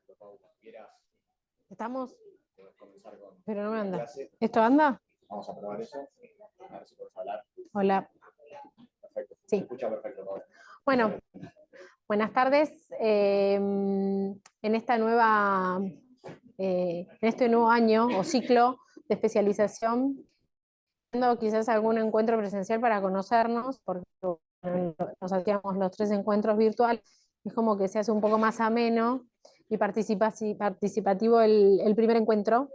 Perfecto, Pau. Cuando quieras, ¿Estamos? podés comenzar con Pero no me la anda. clase. ¿Esto anda? Vamos a probar eso. A ver si podés hablar. Hola. Perfecto. Sí. Se escucha perfecto, Pau. Bueno, buenas tardes. En esta nueva, en este nuevo año o ciclo de especialización, teniendo quizás algún encuentro presencial para conocernos, porque bueno, nos hacíamos los 3 encuentros virtuales, es como que se hace un poco más ameno y participativo el primer encuentro.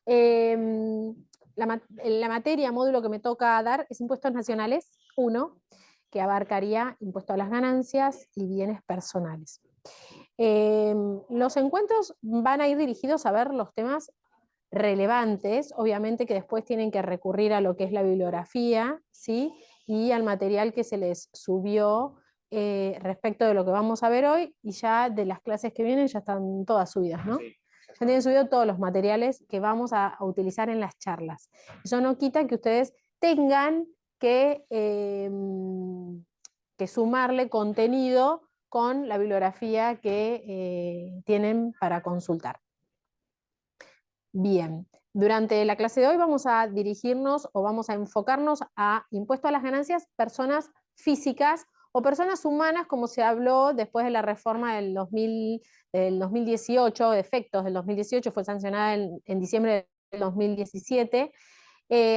La materia, módulo que me toca dar es Impuestos Nacionales 1, que abarcaría impuesto a las ganancias y bienes personales. Los encuentros van a ir dirigidos a ver los temas relevantes, obviamente que después tienen que recurrir a lo que es la bibliografía, ¿sí? Y al material que se les subió respecto de lo que vamos a ver hoy, y ya de las clases que vienen ya están todas subidas, ¿no? Sí, Ya tienen subido todos los materiales que vamos a utilizar en las charlas. Eso no quita que ustedes tengan que sumarle contenido con la bibliografía que tienen para consultar. Bien, durante la clase de hoy vamos a dirigirnos o vamos a enfocarnos a impuesto a las ganancias personas físicas o personas humanas, como se habló después de la reforma del 2018, de efectos del 2018, fue sancionada en diciembre del 2017.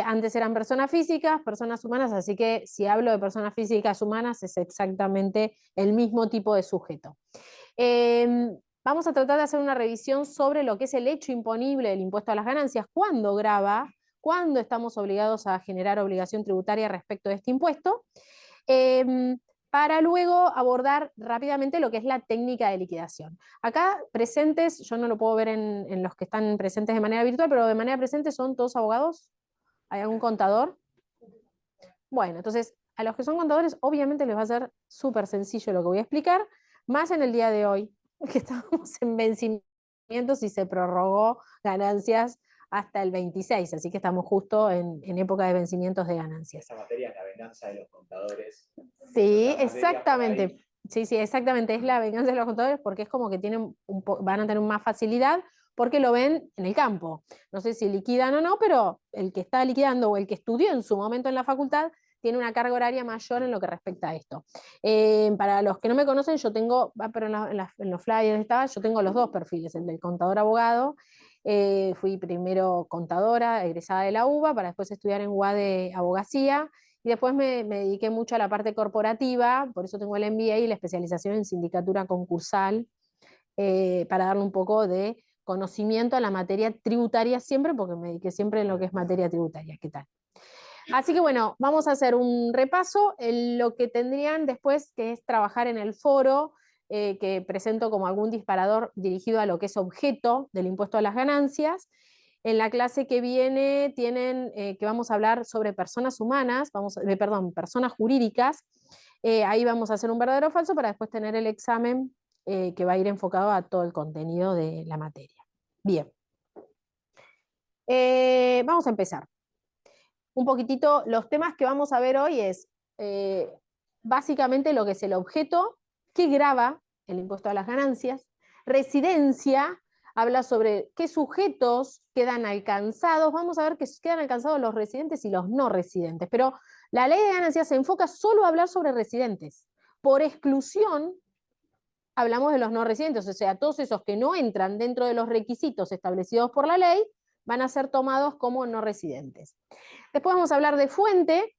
Antes eran personas físicas, personas humanas, así que si hablo de personas físicas humanas es exactamente el mismo tipo de sujeto. Vamos a tratar de hacer una revisión sobre lo que es el hecho imponible del impuesto a las ganancias, cuándo grava, cuándo estamos obligados a generar obligación tributaria respecto de este impuesto, para luego abordar rápidamente lo que es la técnica de liquidación. Acá presentes, yo no lo puedo ver en los que están presentes de manera virtual, pero de manera presente son todos abogados. ¿Hay algún contador? Bueno, entonces a los que son contadores obviamente les va a ser súper sencillo lo que voy a explicar, más en el día de hoy, que estamos en vencimientos y se prorrogó ganancias hasta el 26, así que estamos justo en época de vencimientos de ganancias. Esa materia es la venganza de los contadores. Sí, exactamente. Sí, sí, exactamente, es la venganza de los contadores porque es como que tienen van a tener más facilidad porque lo ven en el campo. No sé si liquidan o no, pero el que está liquidando o el que estudió en su momento en la facultad tiene una carga horaria mayor en lo que respecta a esto. Para los que no me conocen, yo tengo, pero en los flyers estaba, yo tengo los dos perfiles, el del contador abogado. Fui primero contadora, egresada de la UBA, para después estudiar en UBA de abogacía, y después me dediqué mucho a la parte corporativa, por eso tengo el MBA y la especialización en sindicatura concursal, para darle un poco de conocimiento a la materia tributaria siempre, porque me dediqué siempre en lo que es materia tributaria. ¿Qué tal? Así que bueno, vamos a hacer un repaso en lo que tendrían después, que es trabajar en el foro, que presento como algún disparador dirigido a lo que es objeto del impuesto a las ganancias. En la clase que viene tienen que vamos a hablar sobre personas humanas, personas jurídicas. Ahí vamos a hacer un verdadero o falso para después tener el examen que va a ir enfocado a todo el contenido de la materia. Bien. Vamos a empezar. Un poquitito, los temas que vamos a ver hoy es básicamente lo que es el objeto, que grava el impuesto a las ganancias, residencia, habla sobre qué sujetos quedan alcanzados, vamos a ver que quedan alcanzados los residentes y los no residentes, pero la ley de ganancias se enfoca solo a hablar sobre residentes. Por exclusión, hablamos de los no residentes, o sea, todos esos que no entran dentro de los requisitos establecidos por la ley, van a ser tomados como no residentes. Después vamos a hablar de fuente,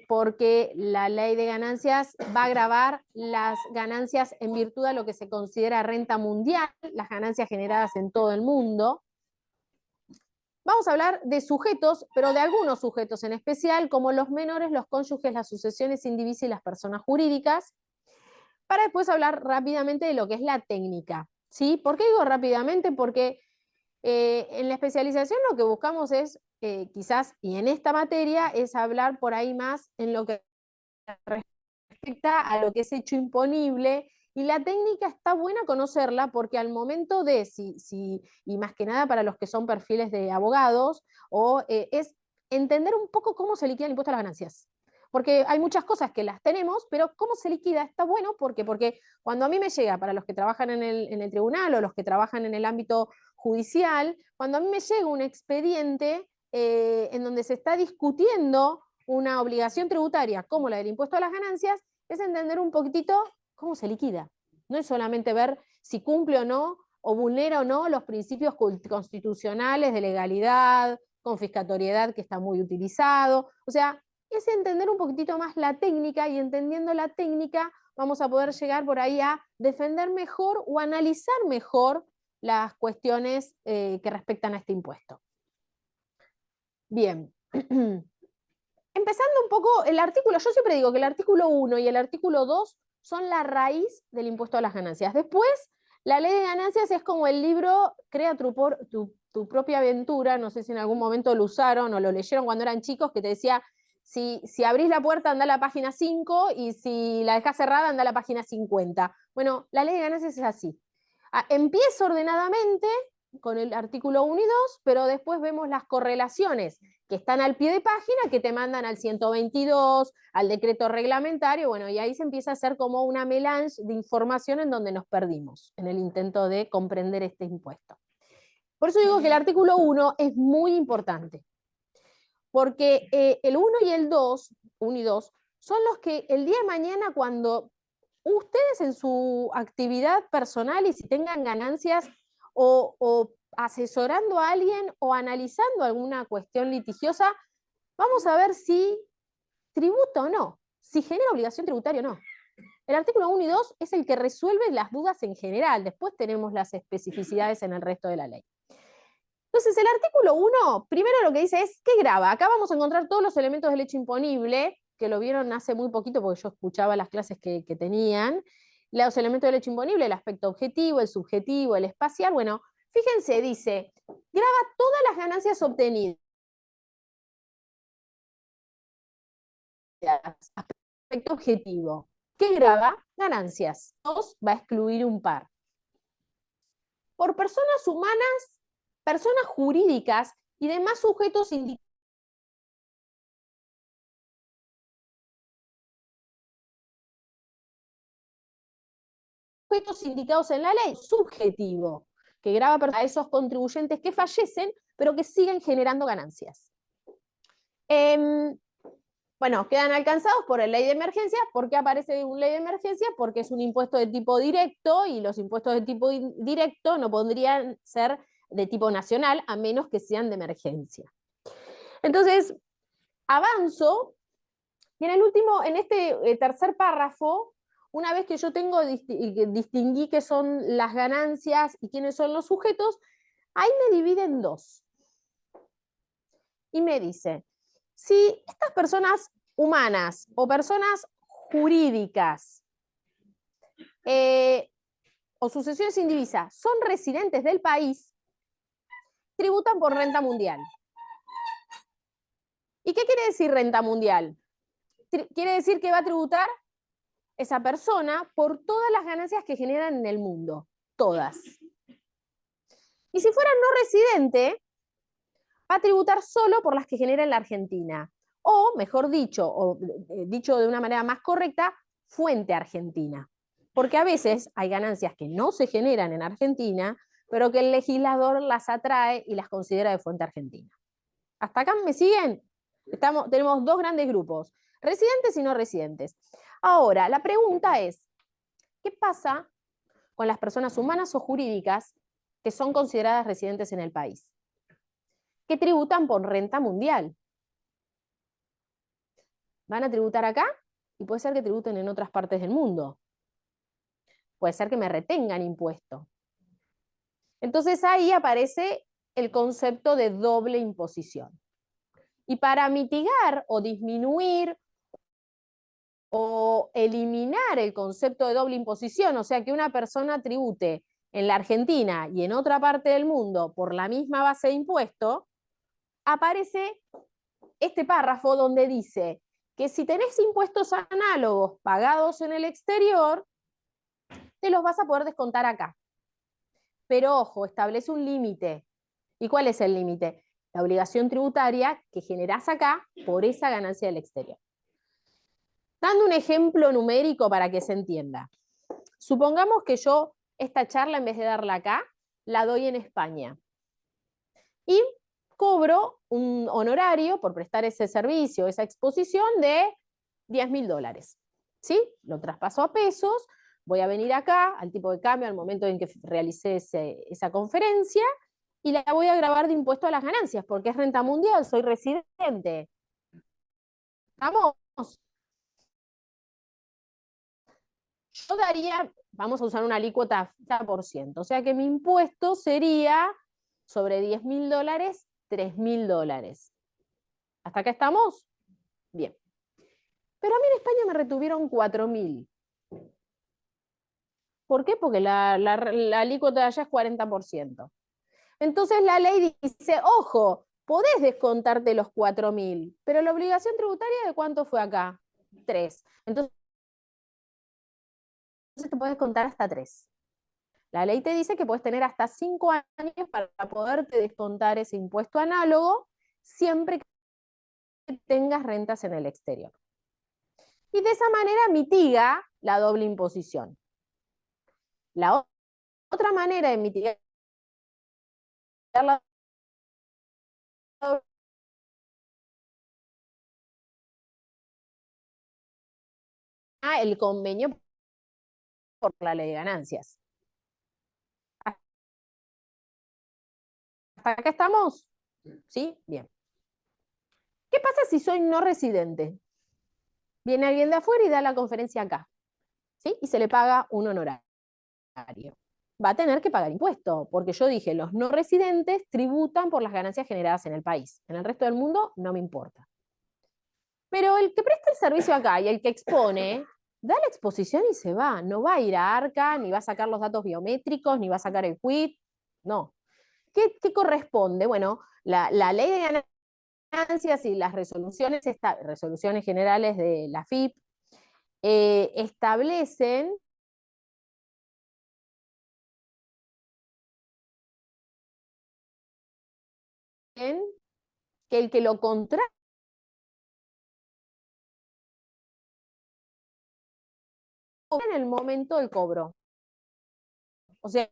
porque la ley de ganancias va a gravar las ganancias en virtud de lo que se considera renta mundial, las ganancias generadas en todo el mundo. Vamos a hablar de sujetos, pero de algunos sujetos en especial, como los menores, los cónyuges, las sucesiones indivisibles y las personas jurídicas, para después hablar rápidamente de lo que es la técnica. ¿Sí? ¿Por qué digo rápidamente? Porque en la especialización lo que buscamos es, quizás, y en esta materia, es hablar por ahí más en lo que respecta a lo que es hecho imponible, y la técnica está buena conocerla porque al momento de, y más que nada para los que son perfiles de abogados, es entender un poco cómo se liquida el impuesto a las ganancias. Porque hay muchas cosas que las tenemos, pero ¿cómo se liquida? Está bueno porque cuando a mí me llega, para los que trabajan en el tribunal o los que trabajan en el ámbito judicial, cuando a mí me llega un expediente en donde se está discutiendo una obligación tributaria como la del impuesto a las ganancias, es entender un poquitito cómo se liquida. No es solamente ver si cumple o no, o vulnera o no los principios constitucionales de legalidad, confiscatoriedad, que está muy utilizado. O sea, es entender un poquitito más la técnica, y entendiendo la técnica vamos a poder llegar por ahí a defender mejor o analizar mejor las cuestiones que respectan a este impuesto. Bien. Empezando un poco el artículo, yo siempre digo que el artículo 1 y el artículo 2 son la raíz del impuesto a las ganancias. Después, la ley de ganancias es como el libro Crea tu propia aventura. No sé si en algún momento lo usaron o lo leyeron cuando eran chicos, que te decía, si abrís la puerta anda a la página 5 y si la dejás cerrada anda a la página 50. Bueno, la ley de ganancias es así. Empieza ordenadamente con el artículo 1 y 2, pero después vemos las correlaciones que están al pie de página, que te mandan al 122, al decreto reglamentario, bueno, y ahí se empieza a hacer como una melange de información en donde nos perdimos en el intento de comprender este impuesto. Por eso digo que el artículo 1 es muy importante, porque el 1 y el 2, 1 y 2, son los que el día de mañana, cuando ustedes en su actividad personal y si tengan ganancias o asesorando a alguien o analizando alguna cuestión litigiosa, vamos a ver si tributa o no, si genera obligación tributaria o no. El artículo 1 y 2 es el que resuelve las dudas en general, después tenemos las especificidades en el resto de la ley. Entonces, el artículo 1, primero lo que dice es, ¿qué grava? Acá vamos a encontrar todos los elementos del hecho imponible, que lo vieron hace muy poquito porque yo escuchaba las clases que tenían. Los elementos del hecho imponible, el aspecto objetivo, el subjetivo, el espacial. Bueno, fíjense, dice, grava todas las ganancias obtenidas. Aspecto objetivo. ¿Qué grava? Ganancias. 2 va a excluir un par. Por personas humanas, personas jurídicas y demás sujetos indicados indicados en la ley, subjetivo, que grava a esos contribuyentes que fallecen, pero que siguen generando ganancias. Bueno, quedan alcanzados por la ley de emergencia. ¿Por qué aparece una ley de emergencia? Porque es un impuesto de tipo directo, y los impuestos de tipo directo no podrían ser de tipo nacional a menos que sean de emergencia. Entonces, avanzo, y en este tercer párrafo, una vez que yo distinguí qué son las ganancias y quiénes son los sujetos, ahí me divide en dos. Y me dice, si estas personas humanas o personas jurídicas o sucesiones indivisas son residentes del país, tributan por renta mundial. ¿Y qué quiere decir renta mundial? Quiere decir que va a tributar esa persona por todas las ganancias que generan en el mundo, todas. Y si fuera no residente, va a tributar solo por las que genera en la Argentina. O, mejor dicho, o dicho de una manera más correcta, fuente argentina. Porque a veces hay ganancias que no se generan en Argentina, pero que el legislador las atrae y las considera de fuente argentina. ¿Hasta acá me siguen? Tenemos dos grandes grupos, residentes y no residentes. Ahora, la pregunta es, ¿qué pasa con las personas humanas o jurídicas que son consideradas residentes en el país, que tributan por renta mundial? ¿Van a tributar acá? Y puede ser que tributen en otras partes del mundo. Puede ser que me retengan impuesto. Entonces ahí aparece el concepto de doble imposición. Y para mitigar o disminuir o eliminar el concepto de doble imposición, o sea, que una persona tribute en la Argentina y en otra parte del mundo por la misma base de impuesto, aparece este párrafo donde dice que si tenés impuestos análogos pagados en el exterior, te los vas a poder descontar acá. Pero ojo, establece un límite. ¿Y cuál es el límite? La obligación tributaria que generás acá por esa ganancia del exterior. Dando un ejemplo numérico para que se entienda. Supongamos que yo esta charla, en vez de darla acá, la doy en España. Y cobro un honorario por prestar ese servicio, esa exposición de $10.000. ¿Sí? Lo traspaso a pesos, voy a venir acá al tipo de cambio al momento en que realicé esa conferencia y la voy a grabar de impuesto a las ganancias, porque es renta mundial, soy residente. ¿Estamos? Yo daría, vamos a usar una alícuota 30%, o sea que mi impuesto sería sobre $10.000, $3.000. ¿Hasta acá estamos? Bien. Pero a mí en España me retuvieron 4.000. ¿Por qué? Porque la alícuota de allá es 40%. Entonces la ley dice, ojo, podés descontarte los 4.000, pero la obligación tributaria ¿de cuánto fue acá? 3. Entonces te podés contar hasta 3. La ley te dice que puedes tener hasta 5 años para poderte descontar ese impuesto análogo siempre que tengas rentas en el exterior. Y de esa manera mitiga la doble imposición. La otra manera de mitigar la doble el convenio por la ley de ganancias. ¿Hasta acá estamos? ¿Sí? Bien. ¿Qué pasa si soy no residente? Viene alguien de afuera y da la conferencia acá, ¿sí? Y se le paga un honorario. Va a tener que pagar impuesto, porque yo dije, los no residentes tributan por las ganancias generadas en el país. En el resto del mundo no me importa. Pero el que presta el servicio acá y el que expone, da la exposición y se va. No va a ir a ARCA, ni va a sacar los datos biométricos, ni va a sacar el quit. No. ¿Qué corresponde? Bueno, la ley de ganancias y las resoluciones generales de la FIP establecen que el que lo contrata en el momento del cobro. O sea,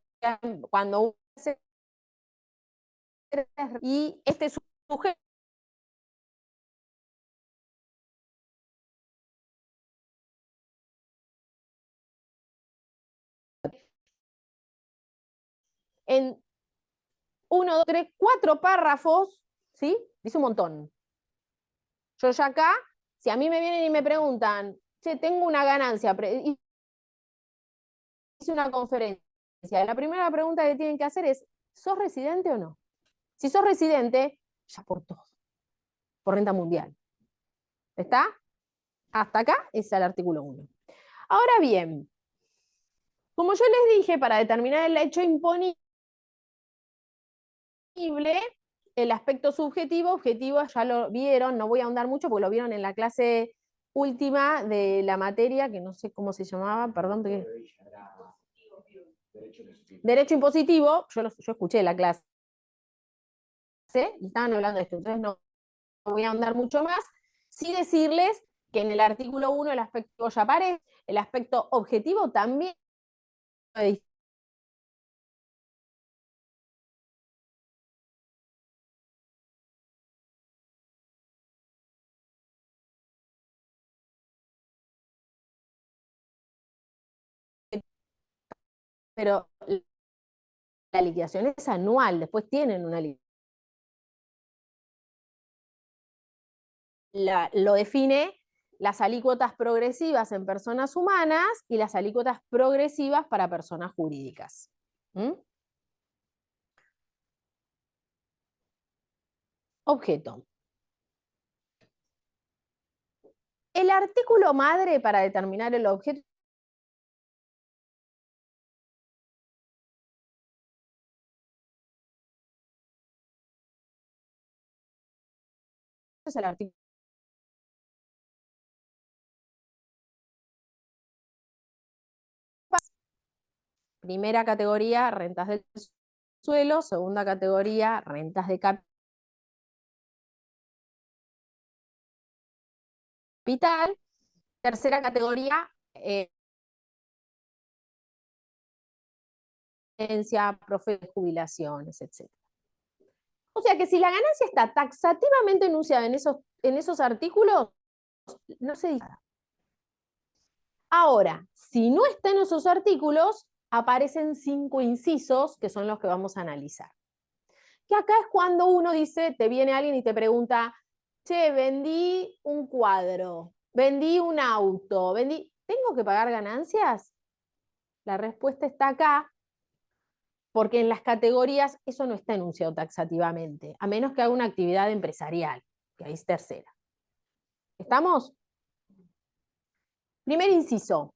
cuando uno hace y este sujeto en 1, 2, 3, 4 párrafos, ¿sí? Dice un montón. Yo ya acá, si a mí me vienen y me preguntan, che, tengo una ganancia, hice una conferencia, la primera pregunta que tienen que hacer es, ¿sos residente o no? Si sos residente, ya por todo, por renta mundial. ¿Está? Hasta acá es el artículo 1. Ahora bien, como yo les dije, para determinar el hecho imponible, el aspecto subjetivo, objetivo, ya lo vieron, no voy a ahondar mucho porque lo vieron en la clase última de la materia, que no sé cómo se llamaba, perdón. Derecho impositivo, yo escuché la clase y estaban hablando de esto, entonces no voy a ahondar mucho más, sí decirles que en el artículo 1 el aspecto ya aparece, el aspecto objetivo también, pero la liquidación es anual, después tienen una liquidación. Lo define las alícuotas progresivas en personas humanas y las alícuotas progresivas para personas jurídicas. ¿Mm? Objeto. El artículo madre para determinar el objeto es el artículo. Primera categoría, rentas del suelo. Segunda categoría, rentas de capital. Tercera categoría, profe de jubilaciones, etc. O sea que si la ganancia está taxativamente enunciada en esos artículos, no se dice nada. Ahora, si no está en esos artículos, aparecen 5 incisos que son los que vamos a analizar. Que acá es cuando uno dice, te viene alguien y te pregunta, che, vendí un cuadro, vendí un auto, ¿tengo que pagar ganancias? La respuesta está acá, porque en las categorías eso no está enunciado taxativamente, a menos que haga una actividad empresarial, que ahí es tercera. ¿Estamos? Primer inciso.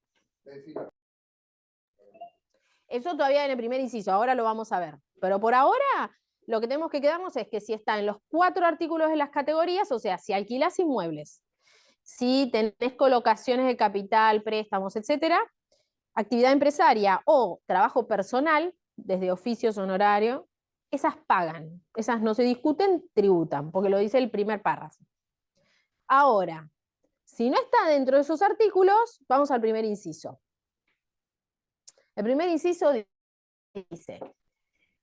Eso todavía en el primer inciso, ahora lo vamos a ver. Pero por ahora, lo que tenemos que quedarnos es que si está en los 4 artículos de las categorías, o sea, si alquilás inmuebles, si tenés colocaciones de capital, préstamos, etcétera, actividad empresaria o trabajo personal, desde oficios, honorario, esas pagan, esas no se discuten, tributan, porque lo dice el primer párrafo. Ahora, si no está dentro de esos artículos, vamos al primer inciso. El primer inciso dice,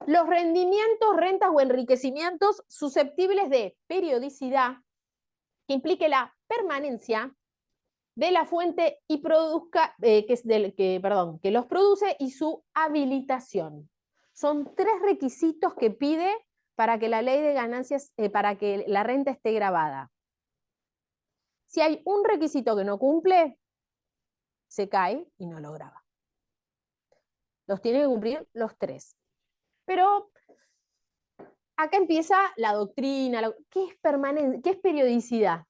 los rendimientos, rentas o enriquecimientos susceptibles de periodicidad que implique la permanencia de la fuente y produzca, que los produce y su habilitación. Son 3 requisitos que pide para que la ley de ganancias, para que la renta esté grabada. Si hay un requisito que no cumple, se cae y no lo graba. Los tiene que cumplir los 3. Pero acá empieza la doctrina. ¿Qué es permanencia? ¿Qué es periodicidad?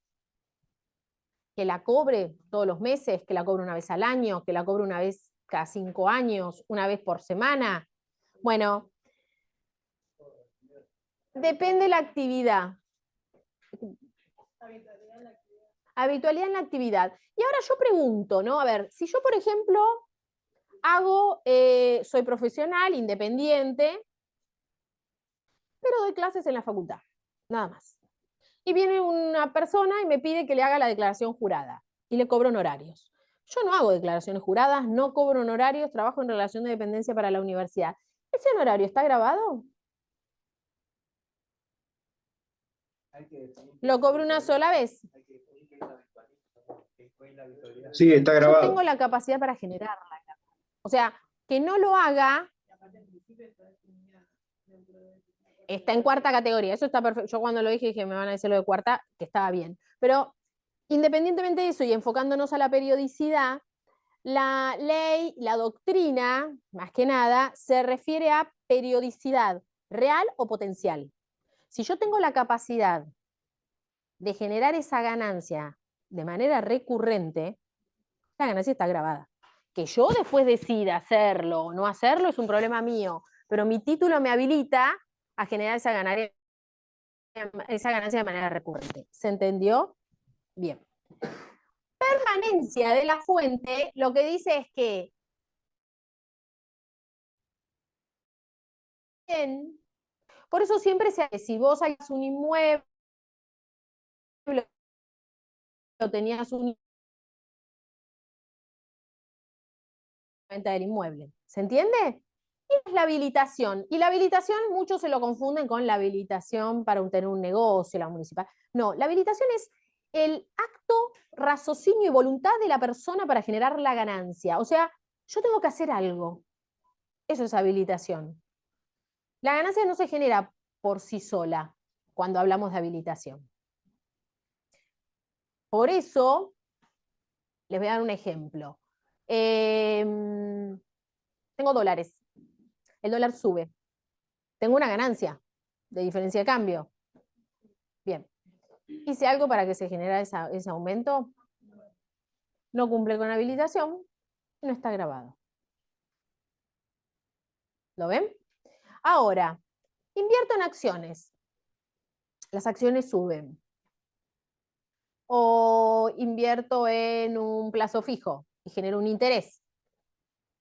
Que la cobre todos los meses, que la cobre una vez al año, que la cobre una vez cada 5 años, una vez por semana. Bueno, depende de la actividad. Habitualidad en la actividad. Y ahora yo pregunto, ¿no? A ver, si yo, por ejemplo, soy profesional, independiente, pero doy clases en la facultad, nada más. Y viene una persona y me pide que le haga la declaración jurada y le cobro honorarios. Yo no hago declaraciones juradas, no cobro honorarios, trabajo en relación de dependencia para la universidad. ¿Ese honorario está grabado? ¿Lo cobro una sola vez? Sí, está Yo grabado. tengo la capacidad para generarla. O sea, que no lo haga está en 4ª categoría. Eso está perfecto. Yo cuando lo dije, me van a decir lo de 4ª, que estaba bien. Pero independientemente de eso y enfocándonos a la periodicidad, la ley, la doctrina, más que nada, se refiere a periodicidad real o potencial. Si yo tengo la capacidad de generar esa ganancia de manera recurrente, la ganancia está grabada. Que yo después decida hacerlo o no hacerlo es un problema mío, pero mi título me habilita a generar esa ganancia de manera recurrente. ¿Se entendió? Bien. Permanencia de la fuente, lo que dice es que por eso siempre se hace, si vos hay un inmueble o tenías un venta del inmueble, ¿se entiende? Y es la habilitación. Y la habilitación, muchos se lo confunden con la habilitación para tener un negocio, la municipal. No, la habilitación es el acto, raciocinio y voluntad de la persona para generar la ganancia. O sea, yo tengo que hacer algo. Eso es habilitación. La ganancia no se genera por sí sola cuando hablamos de habilitación. Por eso, les voy a dar un ejemplo. Tengo dólares. El dólar sube. Tengo una ganancia de diferencia de cambio. Bien. Hice algo para que se genere ese aumento. No cumple con habilitación. No está grabado. ¿Lo ven? Ahora, invierto en acciones. Las acciones suben. O invierto en un plazo fijo y genero un interés.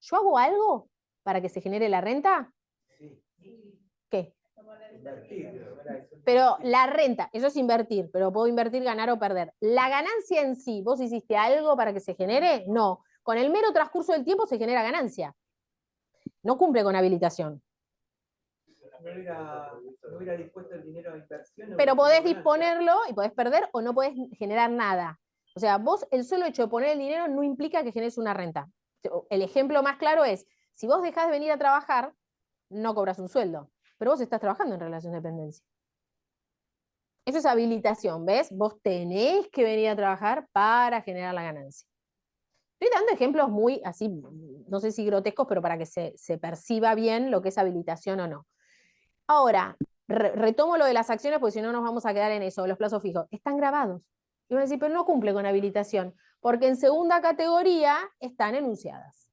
¿Yo hago algo para que se genere la renta? Sí. ¿Qué? Pero la renta, eso es invertir, pero puedo invertir, ganar o perder. La ganancia en sí, ¿vos hiciste algo para que se genere? No. Con el mero transcurso del tiempo se genera ganancia. No cumple con habilitación. No hubiera dispuesto el dinero a inversión. Pero podés disponerlo y podés perder o no podés generar nada. O sea, vos el solo hecho de poner el dinero no implica que generes una renta. El ejemplo más claro es, si vos dejás de venir a trabajar, no cobras un sueldo, pero vos estás trabajando en relación de dependencia. Eso es habilitación, ¿ves? Vos tenés que venir a trabajar para generar la ganancia. Estoy dando ejemplos muy así, no sé si grotescos, pero para que se perciba bien lo que es habilitación o no. Ahora, retomo lo de las acciones, porque si no nos vamos a quedar en eso, los plazos fijos. Están grabados. Y van a decir, pero no cumple con habilitación, porque en segunda categoría están enunciadas.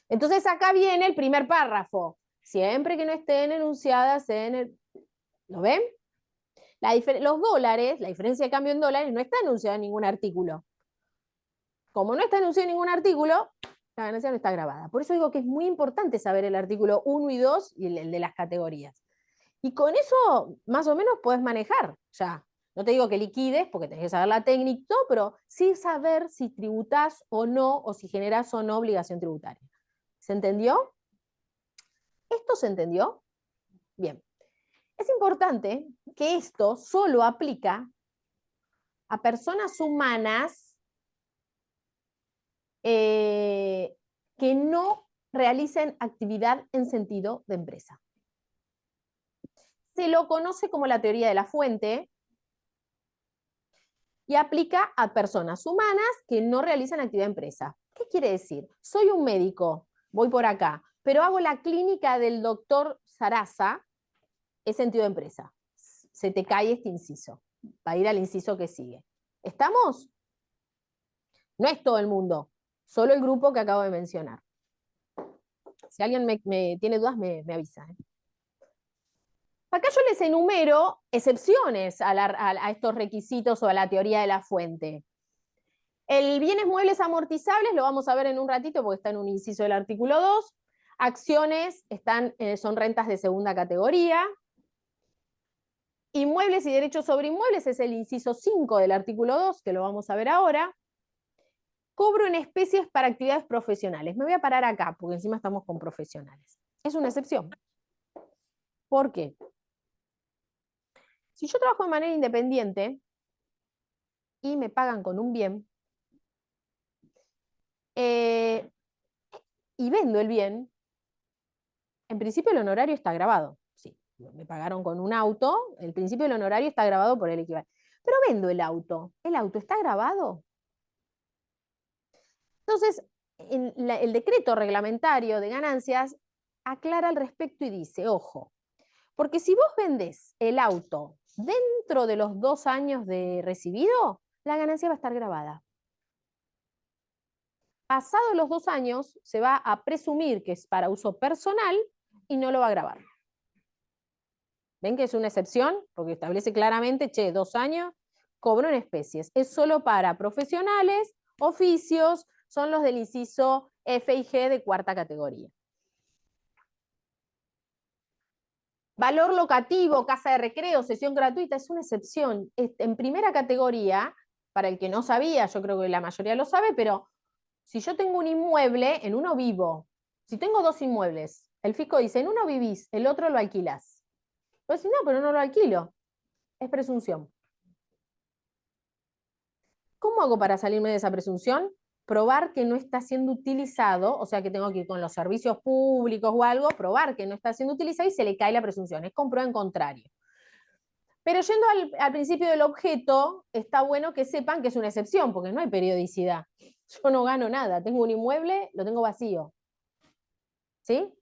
Entonces acá viene el primer párrafo. Siempre que no estén enunciadas en el... ¿Lo ven? Los dólares, la diferencia de cambio en dólares, no está enunciada en ningún artículo. Como no está enunciado en ningún artículo, la ganancia no está grabada. Por eso digo que es muy importante saber el artículo 1 y 2 y el de las categorías. Y con eso, más o menos, podés manejar ya. No te digo que liquides, porque tenés que saber la técnica, pero sí saber si tributás o no, o si generás o no obligación tributaria. ¿Se entendió? ¿Esto se entendió? Bien. Es importante que esto solo aplica a personas humanas que no realicen actividad en sentido de empresa. Se lo conoce como la teoría de la fuente y aplica a personas humanas que no realizan actividad de empresa. ¿Qué quiere decir? Soy un médico, voy por acá, pero hago la clínica del doctor Sarasa, es sentido de empresa. Se te cae este inciso. Va a ir al inciso que sigue. ¿Estamos? No es todo el mundo, solo el grupo que acabo de mencionar. Si alguien me tiene dudas, me avisa. Acá yo les enumero excepciones a estos requisitos o a la teoría de la fuente. El bienes muebles amortizables lo vamos a ver en un ratito porque está en un inciso del artículo 2. Acciones son rentas de segunda categoría. Inmuebles y derechos sobre inmuebles es el inciso 5 del artículo 2, que lo vamos a ver ahora. Cobro en especies para actividades profesionales. Me voy a parar acá, porque encima estamos con profesionales. Es una excepción. ¿Por qué? Si yo trabajo de manera independiente y me pagan con un bien, y vendo el bien, en principio el honorario está grabado. Sí, me pagaron con un auto, el principio del honorario está grabado por el equivalente. Pero vendo ¿el auto está grabado? Entonces, el decreto reglamentario de ganancias aclara al respecto y dice, ojo, porque si vos vendés el auto dentro de los 2 años de recibido, la ganancia va a estar grabada. Pasados los 2 años, se va a presumir que es para uso personal y no lo va a grabar. ¿Ven que es una excepción? Porque establece claramente, 2 años, cobro en especies. Es solo para profesionales, oficios, son los del inciso F y G de cuarta categoría. Valor locativo, casa de recreo, sesión gratuita, es una excepción. En primera categoría, para el que no sabía, yo creo que la mayoría lo sabe, pero si yo tengo un inmueble, en uno vivo. Si tengo 2 inmuebles, el fisco dice, en uno vivís, el otro lo alquilás. Pues no, pero no lo alquilo. Es presunción. ¿Cómo hago para salirme de esa presunción? Probar que no está siendo utilizado, o sea que tengo que ir con los servicios públicos o algo, probar que no está siendo utilizado y se le cae la presunción. Es comprueba en contrario. Pero yendo al principio del objeto, está bueno que sepan que es una excepción, porque no hay periodicidad. Yo no gano nada, tengo un inmueble, lo tengo vacío. ¿Sí?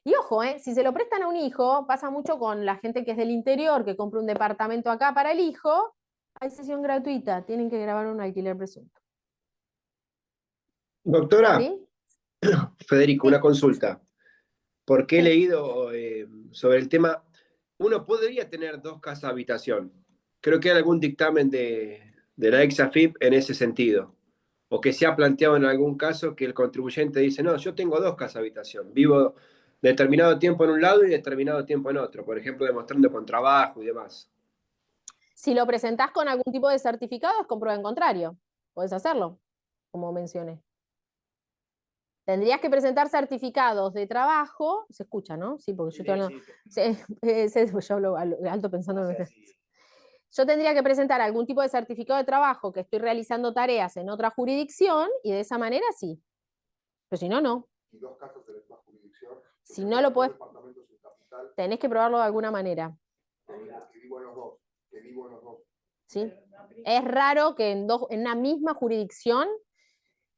Y ojo, si se lo prestan a un hijo, pasa mucho con la gente que es del interior, que compra un departamento acá para el hijo, hay sesión gratuita, tienen que grabar un alquiler presunto. Doctora, ¿Sí? Federico, Sí. una consulta. Porque he Sí. leído sobre el tema, uno podría tener 2 casas habitación. Creo que hay algún dictamen de la EXAFIP en ese sentido. O que se ha planteado en algún caso que el contribuyente dice, no, yo tengo 2 casas habitación. Vivo determinado tiempo en un lado y determinado tiempo en otro, por ejemplo, demostrando con trabajo y demás. Si lo presentás con algún tipo de certificado, es con prueba en contrario. Podés hacerlo, como mencioné. Tendrías que presentar certificados de trabajo. Se escucha, ¿no? Sí, porque yo estoy hablando. Yo hablo alto pensando en lo que. Yo tendría que presentar algún tipo de certificado de trabajo que estoy realizando tareas en otra jurisdicción y de esa manera sí. Pero si no, no. Y dos casos en esta jurisdicción. Si no lo podés, Departamentos en capital, tenés que probarlo de alguna manera. que vivo en los dos. Que vivo en los dos. ¿Sí? Es raro que en una misma jurisdicción,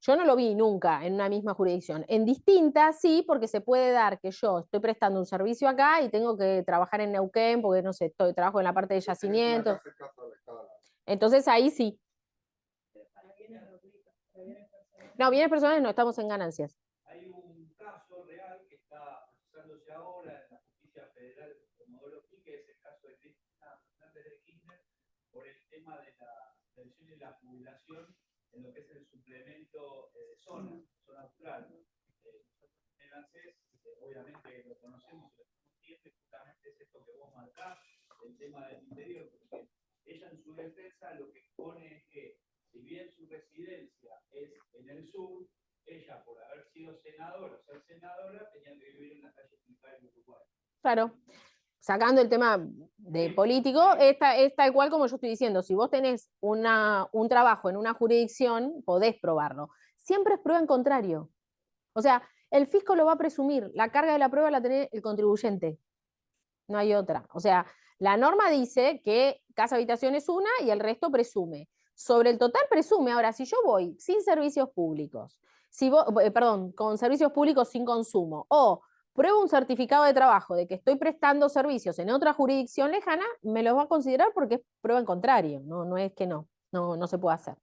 yo no lo vi nunca en una misma jurisdicción. En distintas, sí, porque se puede dar que yo estoy prestando un servicio acá y tengo que trabajar en Neuquén, porque no sé, trabajo en la parte de yacimiento. Entonces ahí sí. No, bienes personales no, estamos en ganancias. Hay un caso real que está procesándose ahora en la justicia federal de Comodoro Pi, que es el caso de Cristina Fernández de Kirchner, por el tema de la pensión y la jubilación en lo que es el suplemento de zona rural. El ANSES, obviamente lo conocemos, justamente es esto que vos marcás, el tema del interior, porque ella en su defensa lo que expone es que si bien su residencia es en el sur, ella por haber sido senadora o ser senadora tenía que vivir en la calle principal de Uruguay. Claro. Sacando el tema de político, es tal cual como yo estoy diciendo. Si vos tenés un trabajo en una jurisdicción, podés probarlo. Siempre es prueba en contrario. O sea, el fisco lo va a presumir. La carga de la prueba la tiene el contribuyente. No hay otra. O sea, la norma dice que casa habitación es una y el resto presume. Sobre el total presume. Ahora, si yo voy sin servicios públicos, con servicios públicos sin consumo, o pruebo un certificado de trabajo de que estoy prestando servicios en otra jurisdicción lejana, me lo va a considerar porque es prueba en contrario. No es que no se puede hacer.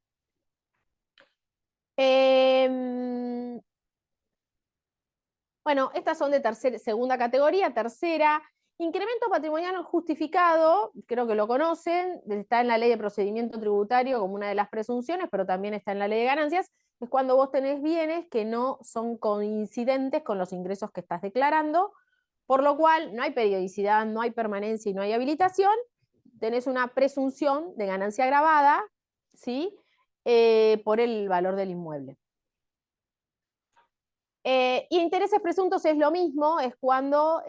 Bueno, estas son de segunda categoría. Tercera, incremento patrimonial justificado, creo que lo conocen, está en la ley de procedimiento tributario como una de las presunciones, pero también está en la ley de ganancias, es cuando vos tenés bienes que no son coincidentes con los ingresos que estás declarando, por lo cual no hay periodicidad, no hay permanencia y no hay habilitación, tenés una presunción de ganancia agravada, ¿sí? Por el valor del inmueble. Y intereses presuntos es lo mismo, es cuando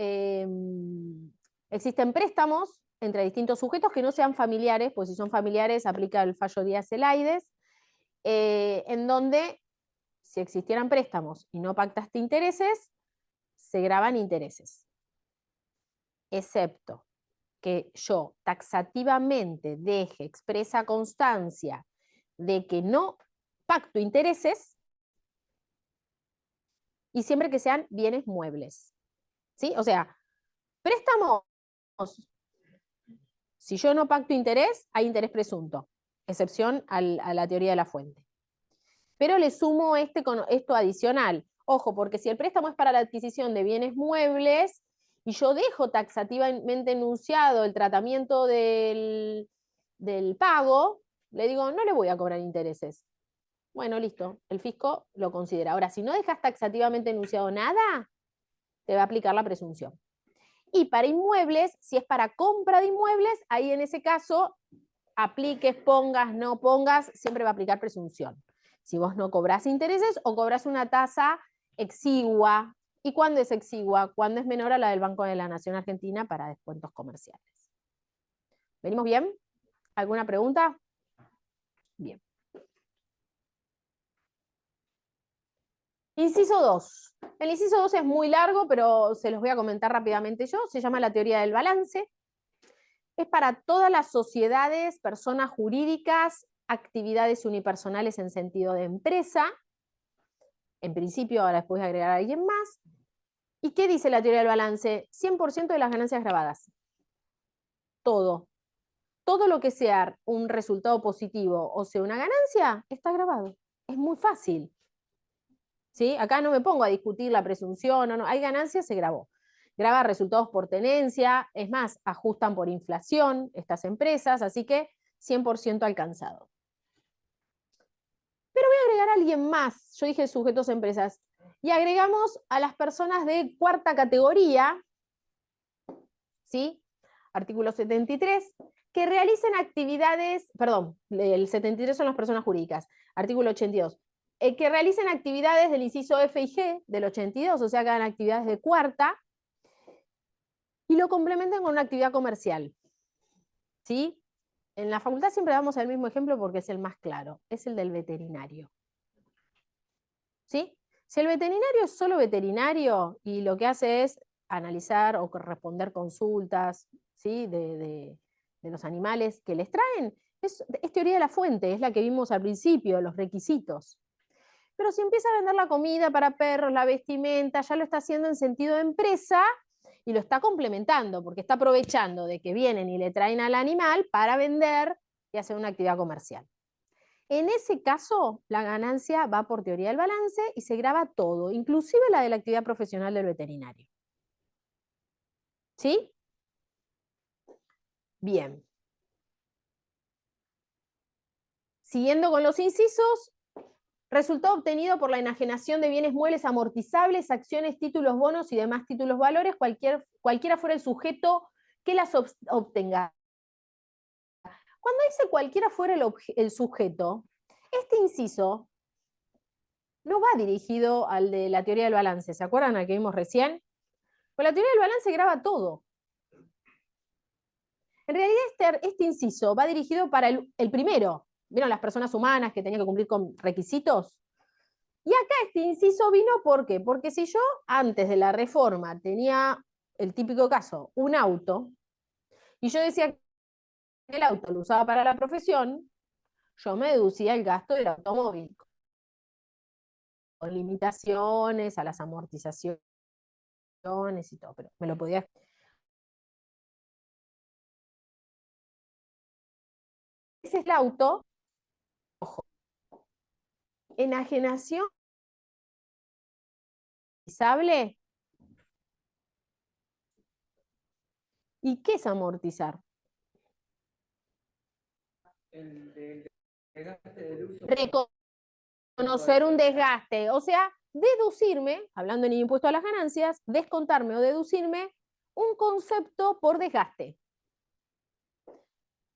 existen préstamos entre distintos sujetos que no sean familiares, pues si son familiares aplica el fallo Díaz-Zelaides, en donde si existieran préstamos y no pactaste intereses, se graban intereses. Excepto que yo taxativamente deje expresa constancia de que no pacto intereses, y siempre que sean bienes muebles. ¿Sí? O sea, préstamos, si yo no pacto interés, hay interés presunto, excepción a la teoría de la fuente. Pero le sumo esto adicional. Ojo, porque si el préstamo es para la adquisición de bienes muebles y yo dejo taxativamente enunciado el tratamiento del pago, le digo, no le voy a cobrar intereses. Bueno, listo, el fisco lo considera. Ahora, si no dejas taxativamente enunciado nada, te va a aplicar la presunción. Y para inmuebles, si es para compra de inmuebles, ahí en ese caso, apliques, pongas, no pongas, siempre va a aplicar presunción. Si vos no cobrás intereses o cobrás una tasa exigua. ¿Y cuándo es exigua? Cuando es menor a la del Banco de la Nación Argentina para descuentos comerciales. ¿Venimos bien? ¿Alguna pregunta? Bien. Inciso 2. El inciso 2 es muy largo, pero se los voy a comentar rápidamente yo. Se llama la teoría del balance. Es para todas las sociedades, personas jurídicas, actividades unipersonales en sentido de empresa. En principio, ahora después voy a agregar a alguien más. ¿Y qué dice la teoría del balance? 100% de las ganancias grabadas. Todo. Todo lo que sea un resultado positivo o sea una ganancia, está grabado. Es muy fácil. ¿Sí? Acá no me pongo a discutir la presunción, no. Hay ganancias, se grabó. Graba resultados por tenencia, es más, ajustan por inflación estas empresas, así que 100% alcanzado. Pero voy a agregar a alguien más. Yo dije sujetos empresas. Y agregamos a las personas de cuarta categoría, ¿sí? Artículo 73, que realicen actividades, perdón, el 73 son las personas jurídicas, artículo 82, que realicen actividades del inciso F y G del 82, o sea que hagan actividades de cuarta, y lo complementen con una actividad comercial, ¿sí? En la facultad siempre damos el mismo ejemplo porque es el más claro, es el del veterinario, ¿sí? Si el veterinario es solo veterinario y lo que hace es analizar o responder consultas, ¿sí? de los animales que les traen, es teoría de la fuente, es la que vimos al principio, los requisitos. Pero si empieza a vender la comida para perros, la vestimenta, ya lo está haciendo en sentido de empresa y lo está complementando, porque está aprovechando de que vienen y le traen al animal para vender y hacer una actividad comercial. En ese caso, la ganancia va por teoría del balance y se graba todo, inclusive la de la actividad profesional del veterinario. ¿Sí? Bien. Siguiendo con los incisos, resultado obtenido por la enajenación de bienes muebles amortizables, acciones, títulos, bonos y demás títulos valores, cualquiera fuera el sujeto que las obtenga. Cuando dice cualquiera fuera el sujeto, este inciso no va dirigido al de la teoría del balance. ¿Se acuerdan al que vimos recién? Pues la teoría del balance graba todo. En realidad este inciso va dirigido para el primero. ¿Vieron las personas humanas que tenían que cumplir con requisitos? Y acá este inciso vino, ¿por qué? Porque si yo antes de la reforma tenía el típico caso, un auto, y yo decía que el auto lo usaba para la profesión, yo me deducía el gasto del automóvil, con limitaciones a las amortizaciones y todo, pero me lo podía... Ese es el auto, ojo, enajenación amortizable. ¿Y qué es amortizar? El desgaste del uso. Reconocer un desgaste, o sea, deducirme, hablando en el impuesto a las ganancias, descontarme o deducirme un concepto por desgaste.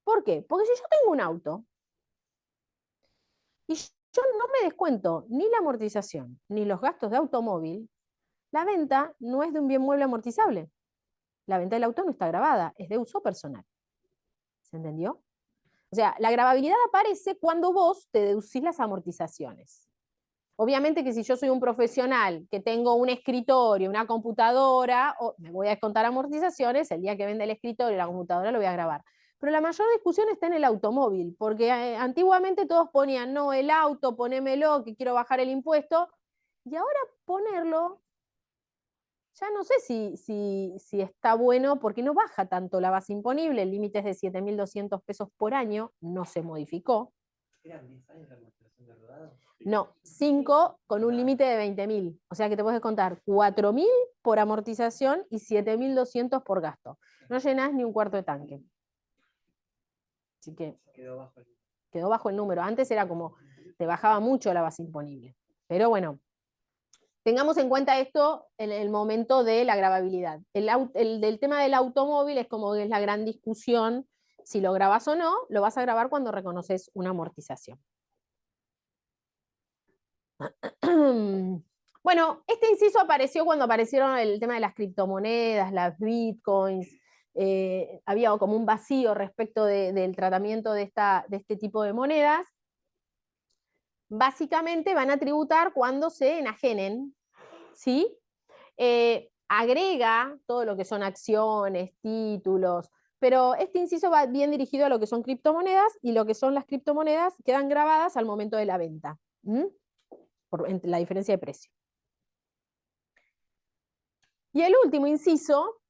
¿Por qué? Porque si yo tengo un auto y yo no me descuento ni la amortización ni los gastos de automóvil, la venta no es de un bien mueble amortizable. La venta del auto no está grabada, es de uso personal. ¿Se entendió? O sea, la gravabilidad aparece cuando vos te deducís las amortizaciones. Obviamente que si yo soy un profesional que tengo un escritorio, una computadora, me voy a descontar amortizaciones, el día que vende el escritorio y la computadora lo voy a grabar. Pero la mayor discusión está en el automóvil, porque antiguamente todos ponían, no, el auto, ponémelo, que quiero bajar el impuesto, y ahora ponerlo, ya no sé si está bueno, porque no baja tanto la base imponible, el límite es de 7.200 pesos por año, no se modificó. ¿Eran 10 años la amortización de rodado? No, 5 con un límite de 20.000. O sea que te puedes contar 4.000 por amortización y 7.200 por gasto. No llenás ni un cuarto de tanque. Así que quedó bajo el número. Antes era como, te bajaba mucho la base imponible. Pero bueno, tengamos en cuenta esto en el momento de la gravabilidad. El del tema del automóvil es como que es la gran discusión. Si lo grabas o no, lo vas a grabar cuando reconoces una amortización. Bueno, este inciso apareció cuando aparecieron el tema de las criptomonedas, las bitcoins, había como un vacío respecto del tratamiento de este tipo de monedas. Básicamente van a tributar cuando se enajenen, ¿sí? Agrega todo lo que son acciones, títulos, pero este inciso va bien dirigido a lo que son criptomonedas y lo que son las criptomonedas quedan grabadas al momento de la venta. Por la diferencia de precio. Y el último inciso,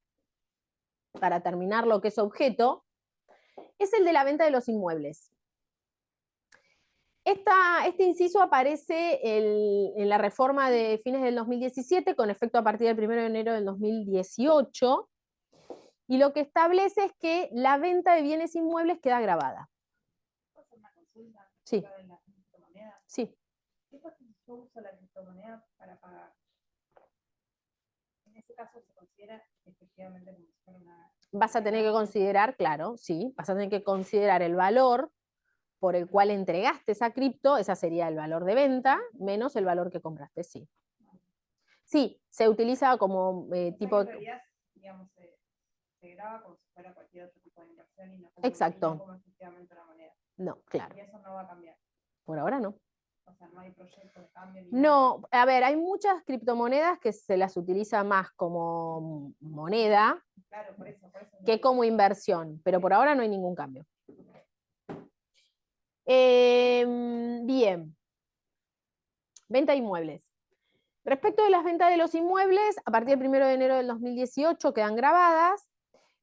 para terminar lo que es objeto, es el de la venta de los inmuebles. Este inciso aparece en la reforma de fines del 2017, con efecto a partir del 1 de enero del 2018, y lo que establece es que la venta de bienes inmuebles queda grabada. ¿Puedo hacer una consulta? Sí. ¿En la criptomoneda? Sí. ¿Qué pasa si yo uso la criptomoneda para pagar? ese caso se considera efectivamente como si fuera una... Vas a tener que considerar, claro, sí, vas a tener que considerar el valor por el cual entregaste esa cripto, esa sería el valor de venta, menos el valor que compraste, sí. Sí, se utiliza como O sea, tipo... que en realidad, digamos, se graba como si fuera cualquier otro tipo de inversión y no como, Exacto. y no como efectivamente una moneda. No, claro, Y eso no va a cambiar. por ahora no. O sea, no hay proyecto de cambio ni nada. No, a ver, hay muchas criptomonedas que se las utiliza más como moneda Claro, por eso. que como inversión, pero por ahora no hay ningún cambio. Bien, venta de inmuebles. Respecto de las ventas de los inmuebles, a partir del 1 de enero del 2018 quedan grabadas,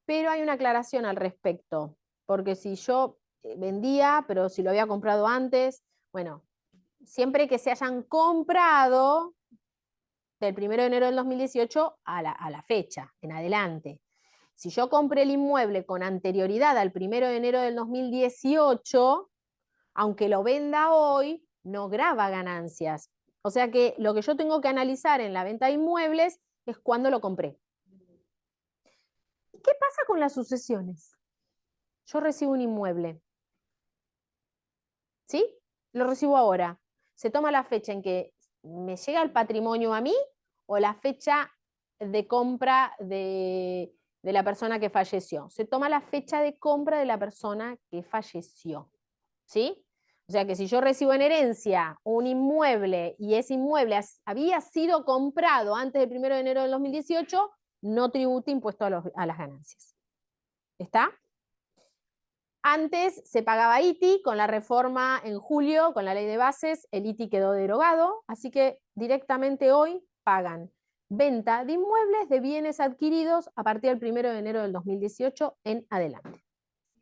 pero hay una aclaración al respecto, porque si yo vendía, pero si lo había comprado antes, bueno, siempre que se hayan comprado del 1 de enero del 2018 a la fecha, en adelante. Si yo compré el inmueble con anterioridad al 1 de enero del 2018, aunque lo venda hoy, no grava ganancias. O sea que lo que yo tengo que analizar en la venta de inmuebles es cuándo lo compré. ¿Qué pasa con las sucesiones? Yo recibo un inmueble, ¿sí? Lo recibo ahora. ¿Se toma la fecha en que me llega el patrimonio a mí o la fecha de compra de la persona que falleció? Se toma la fecha de compra de la persona que falleció, ¿sí? O sea que si yo recibo en herencia un inmueble y ese inmueble había sido comprado antes del 1 de enero del 2018, no tributa impuesto a las ganancias. ¿Está? Antes se pagaba ITI, con la reforma en julio, con la ley de bases, el ITI quedó derogado, así que directamente hoy pagan venta de inmuebles de bienes adquiridos a partir del 1 de enero del 2018 en adelante.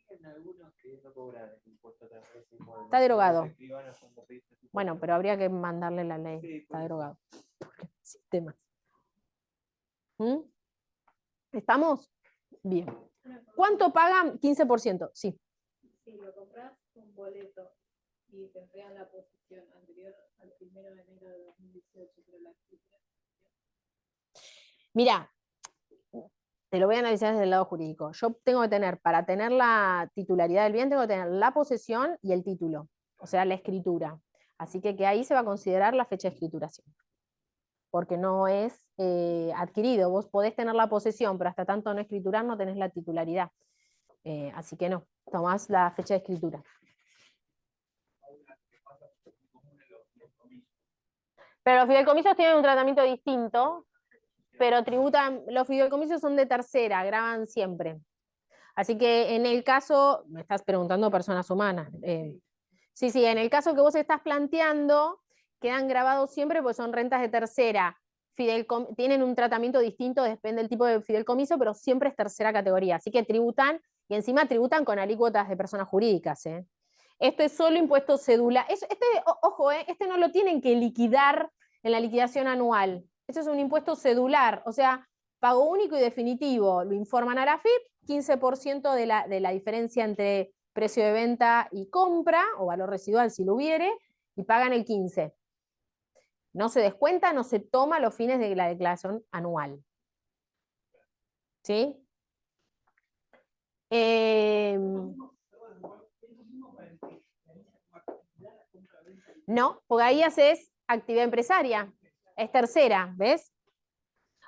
Tienen algunos que no cobran el impuesto de ese inmueble. Está derogado. Los escribanos cuando pediste tu Bueno, impuesto. pero habría que mandarle la ley, Sí, está por derogado. Sistemas. ¿Mm? ¿Estamos? Bien. ¿Cuánto pagan? 15%, sí. Si lo compras un boleto y te entregan la posición anterior al 1 de enero de 2018, pero la escritura... Mira, te lo voy a analizar desde el lado jurídico. Yo tengo que tener, para tener la titularidad del bien, tengo que tener la posesión y el título, o sea, la escritura. Así que ahí se va a considerar la fecha de escrituración, porque no es adquirido. Vos podés tener la posesión, pero hasta tanto no escriturar no tenés la titularidad. Así que no, tomás la fecha de escritura. Pero los fideicomisos tienen un tratamiento distinto, pero tributan, los fideicomisos son de tercera, graban siempre. Así que en el caso, me estás preguntando personas humanas. Sí, en el caso que vos estás planteando, quedan grabados siempre porque son rentas de tercera. Tienen un tratamiento distinto, depende del tipo de fideicomiso, pero siempre es tercera categoría. Así que tributan, y encima tributan con alícuotas de personas jurídicas. Esto es solo impuesto cedular. Ojo, este no lo tienen que liquidar en la liquidación anual. Esto es un impuesto cedular, o sea, pago único y definitivo. Lo informan a la AFIP, 15% de la diferencia entre precio de venta y compra, o valor residual si lo hubiere, y pagan el 15%. No se descuenta, no se toma a los fines de la declaración anual. ¿Sí? No, porque ahí haces actividad empresaria. Es tercera, ¿ves?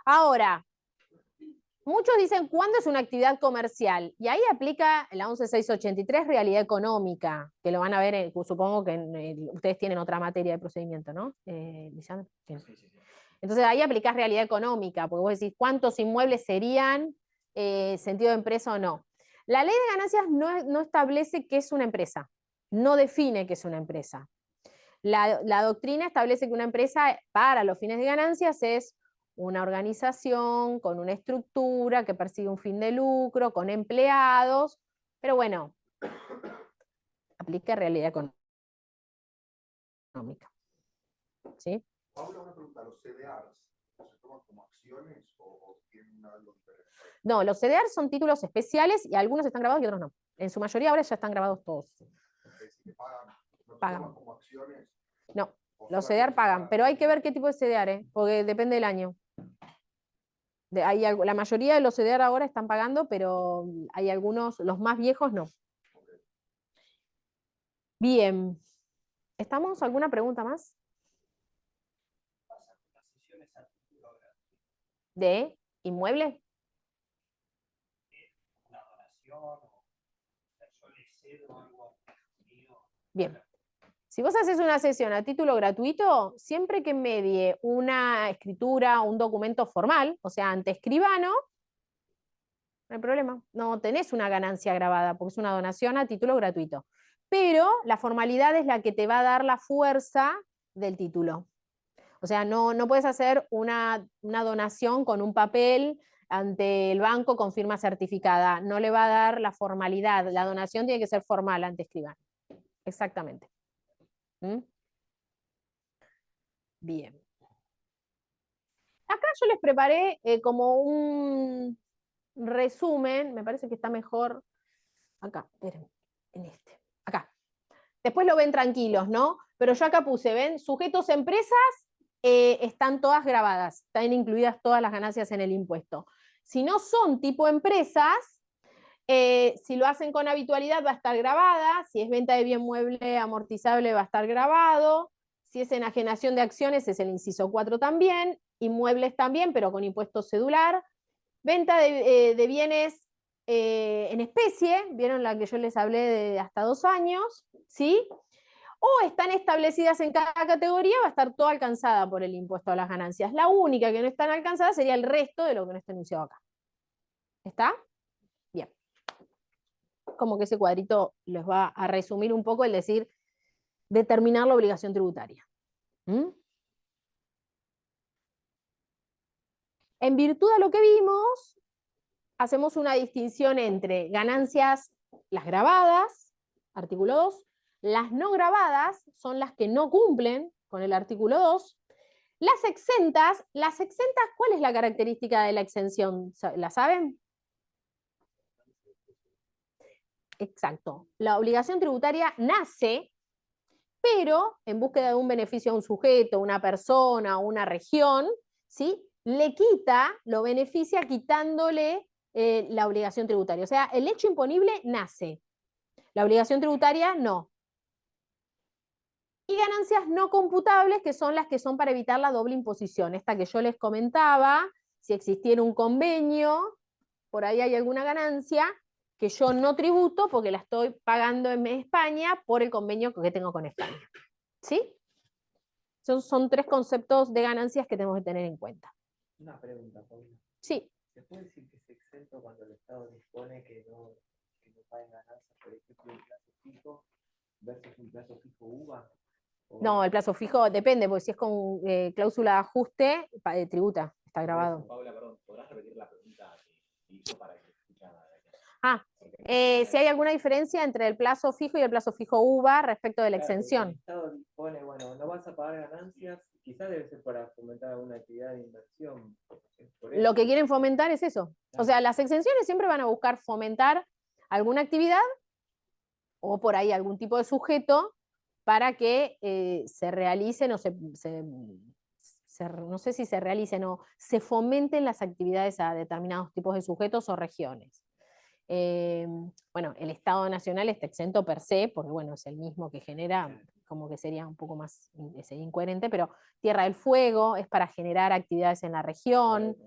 Ahora, muchos dicen, ¿cuándo es una actividad comercial? Y ahí aplica la 11683, realidad económica, que lo van a ver, supongo que ustedes tienen otra materia de procedimiento, ¿no? Lisandro. Sí. Entonces ahí aplicás realidad económica, porque vos decís, ¿cuántos inmuebles serían sentido de empresa o no? La ley de ganancias no establece qué es una empresa, no define qué es una empresa. La doctrina establece que una empresa, para los fines de ganancias, es una organización con una estructura que persigue un fin de lucro, con empleados, pero bueno, aplica realidad económica. ¿Sí? Paula, una pregunta, ¿los CDRs se toman como acciones o tienen algo diferente? No, los CDR son títulos especiales y algunos están grabados y otros no. En su mayoría ahora ya están grabados todos. ¿No se Pagan. toman como acciones? No, ¿O los solamente CDR pagan, pagan? pero hay que ver qué tipo de CDR, porque depende del año. La mayoría de los CDR ahora están pagando, pero hay algunos, los más viejos no. Bien. ¿Estamos? ¿Alguna pregunta más? Pasan unas sesiones a título gratuito, ¿De inmueble? una donación, o sea, yo le cedo algo mío. Bien. Si vos haces una sesión a título gratuito, siempre que medie una escritura, un documento formal, o sea, ante escribano, no hay problema. No tenés una ganancia grabada, porque es una donación a título gratuito. Pero la formalidad es la que te va a dar la fuerza del título. O sea, no puedes hacer una donación con un papel ante el banco con firma certificada. No le va a dar la formalidad. La donación tiene que ser formal ante escribano. Exactamente. ¿Mm? Bien. Acá yo les preparé como un resumen, me parece que está mejor acá, esperen, en este, acá. Después lo ven tranquilos, ¿no? Pero yo acá puse, ¿ven? Sujetos empresas, están todas grabadas, están incluidas todas las ganancias en el impuesto. Si no son tipo empresas, si lo hacen con habitualidad va a estar grabada, si es venta de bien mueble amortizable va a estar grabado, si es enajenación de acciones es el inciso 4 también, inmuebles también, pero con impuesto cedular, venta de bienes en especie, vieron la que yo les hablé de hasta 2 años, ¿sí? O están establecidas en cada categoría, va a estar toda alcanzada por el impuesto a las ganancias. La única que no están alcanzadas sería el resto de lo que no está enunciado acá. ¿Está? Bien. Como que ese cuadrito les va a resumir un poco el decir, determinar la obligación tributaria. ¿Mm? En virtud de lo que vimos, hacemos una distinción entre ganancias, las grabadas, artículo 2, las no grabadas son las que no cumplen con el artículo 2, las exentas, ¿cuál es la característica de la exención? ¿La saben? Exacto. La obligación tributaria nace, pero en búsqueda de un beneficio a un sujeto, una persona, una región, ¿sí? Le quita, lo beneficia quitándole la obligación tributaria. O sea, el hecho imponible nace. La obligación tributaria no. Y ganancias no computables, que son las que son para evitar la doble imposición. Esta que yo les comentaba, si existiera un convenio, por ahí hay alguna ganancia que yo no tributo porque la estoy pagando en España por el convenio que tengo con España. ¿Sí? Son 3 conceptos de ganancias que tenemos que tener en cuenta. Una pregunta, Paula. Sí. ¿Se puede decir que es exento cuando el Estado dispone que no paguen ganancias, por ejemplo, un plazo fijo versus un plazo fijo UVA? No, el plazo fijo depende, porque si es con cláusula de ajuste, tributa, está grabado. Paula, perdón, ¿podrás repetir la pregunta que hizo para que escuchara? Si hay alguna diferencia entre el plazo fijo y el plazo fijo UVA respecto de la Claro, exención. el Estado dispone, bueno, no vas a pagar ganancias, quizás debe ser para fomentar alguna actividad de inversión. Lo que quieren fomentar es eso. O sea, las exenciones siempre van a buscar fomentar alguna actividad o por ahí algún tipo de sujeto para que se realicen o no sé si se realicen o se fomenten las actividades a determinados tipos de sujetos o regiones. Bueno, el Estado Nacional está exento per se, porque bueno, es el mismo que genera, como que sería un poco más, sería incoherente, pero Tierra del Fuego es para generar actividades en la región.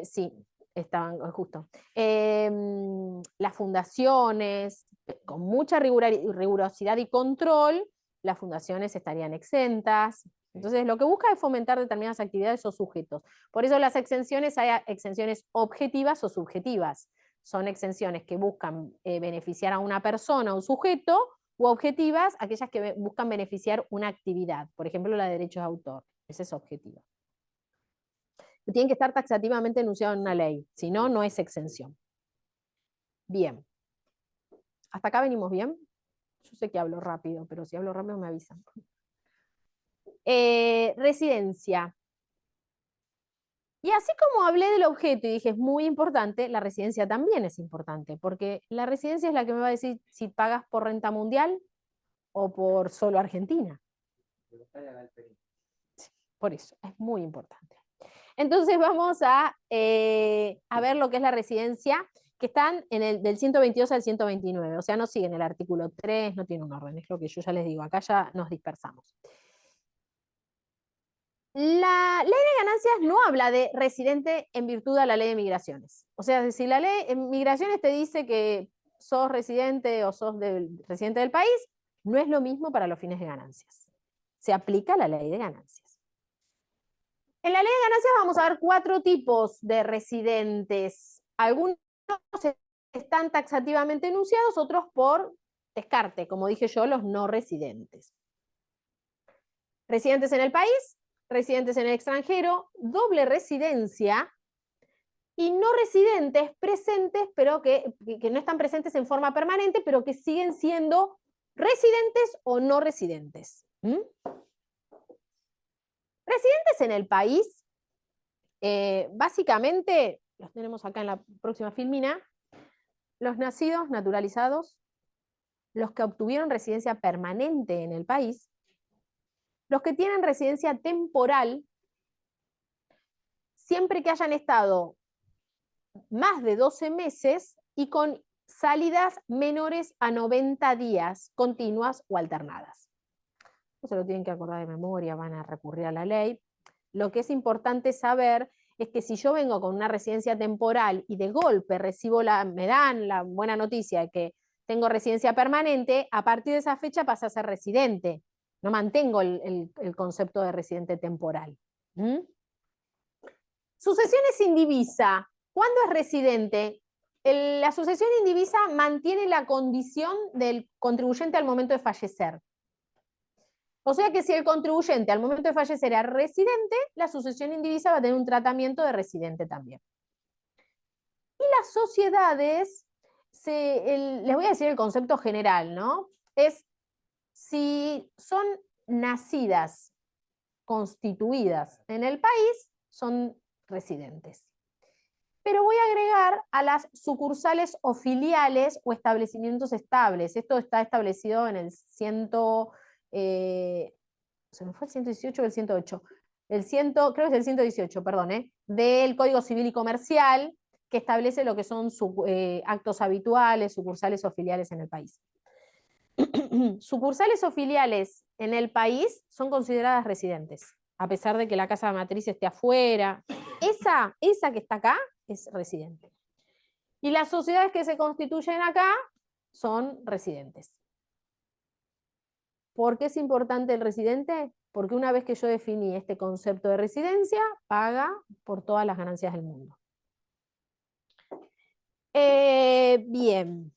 Sí, estaban justo. Las fundaciones, con mucha rigurosidad y control, las fundaciones estarían exentas. Entonces, lo que busca es fomentar determinadas actividades o sujetos. Por eso las exenciones, hay exenciones objetivas o subjetivas. Son exenciones que buscan beneficiar a una persona, a un sujeto, u objetivas, aquellas que buscan beneficiar una actividad. Por ejemplo, la de derechos de autor. Esa es objetiva. Tienen que estar taxativamente enunciados en una ley, si no, no es exención. Bien. ¿Hasta acá venimos bien? Yo sé que hablo rápido, pero si hablo rápido me avisan. Residencia. Y así como hablé del objeto y dije es muy importante, la residencia también es importante, porque la residencia es la que me va a decir si pagas por renta mundial o por solo Argentina. Por eso, es muy importante. Entonces vamos a ver lo que es la residencia, que están del 122 al 129, o sea, no siguen el artículo 3, no tiene un orden, es lo que yo ya les digo, acá ya nos dispersamos. La ley de ganancias no habla de residente en virtud de la ley de migraciones. O sea, si la ley de migraciones te dice que sos residente o sos residente del país, no es lo mismo para los fines de ganancias. Se aplica la ley de ganancias. En la ley de ganancias vamos a ver 4 tipos de residentes. Algunos están taxativamente enunciados, otros por descarte, como dije yo, los no residentes. Residentes en el país, residentes en el extranjero, doble residencia y no residentes presentes, pero que no están presentes en forma permanente, pero que siguen siendo residentes o no residentes. Residentes en el país, básicamente, los tenemos acá en la próxima filmina, los nacidos, naturalizados, los que obtuvieron residencia permanente en el país, los que tienen residencia temporal, siempre que hayan estado más de 12 meses y con salidas menores a 90 días, continuas o alternadas. No se lo tienen que acordar de memoria, van a recurrir a la ley. Lo que es importante saber es que si yo vengo con una residencia temporal y de golpe me dan la buena noticia de que tengo residencia permanente, a partir de esa fecha pasa a ser residente. No mantengo el concepto de residente temporal. Sucesiones indivisa. ¿Cuándo es residente? La sucesión indivisa mantiene la condición del contribuyente al momento de fallecer. O sea que si el contribuyente al momento de fallecer era residente, la sucesión indivisa va a tener un tratamiento de residente también. Y las sociedades, les voy a decir el concepto general, ¿no? Es si son nacidas, constituidas en el país, son residentes. Pero voy a agregar a las sucursales o filiales o establecimientos estables. Esto está establecido en el se me fue el 118 o el 108. Creo que es el 118, perdón, del Código Civil y Comercial, que establece lo que son actos habituales, sucursales o filiales en el país. Sucursales o filiales en el país son consideradas residentes, a pesar de que la casa matriz esté afuera. Esa que está acá es residente. Y las sociedades que se constituyen acá son residentes. ¿Por qué es importante el residente? Porque una vez que yo definí este concepto de residencia, paga por todas las ganancias del mundo. Bien.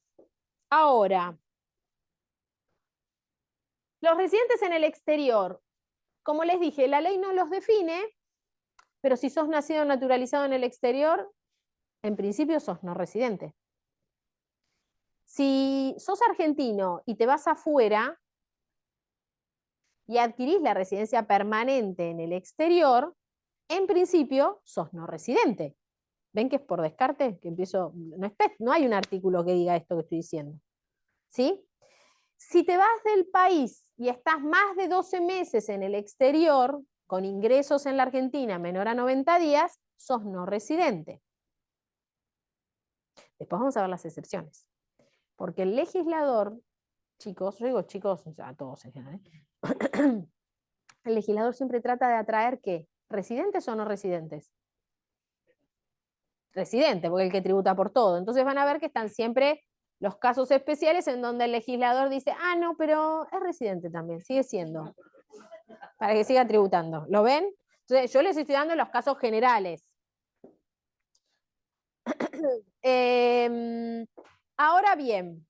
Ahora, los residentes en el exterior, como les dije, la ley no los define, pero si sos nacido o naturalizado en el exterior, en principio sos no residente. Si sos argentino y te vas afuera y adquirís la residencia permanente en el exterior, en principio sos no residente. ¿Ven que es por descarte? Que no hay un artículo que diga esto que estoy diciendo. ¿Sí? Si te vas del país y estás más de 12 meses en el exterior, con ingresos en la Argentina menor a 90 días, sos no residente. Después vamos a ver las excepciones. Porque el legislador, chicos, yo digo chicos, o sea, todos en general, el legislador siempre trata de atraer ¿qué? ¿Residentes o no residentes? Residente, porque es el que tributa por todo. Entonces van a ver que están siempre los casos especiales en donde el legislador dice, ah, no, pero es residente también, sigue siendo, para que siga tributando. ¿Lo ven? Entonces yo les estoy dando los casos generales. Ahora bien,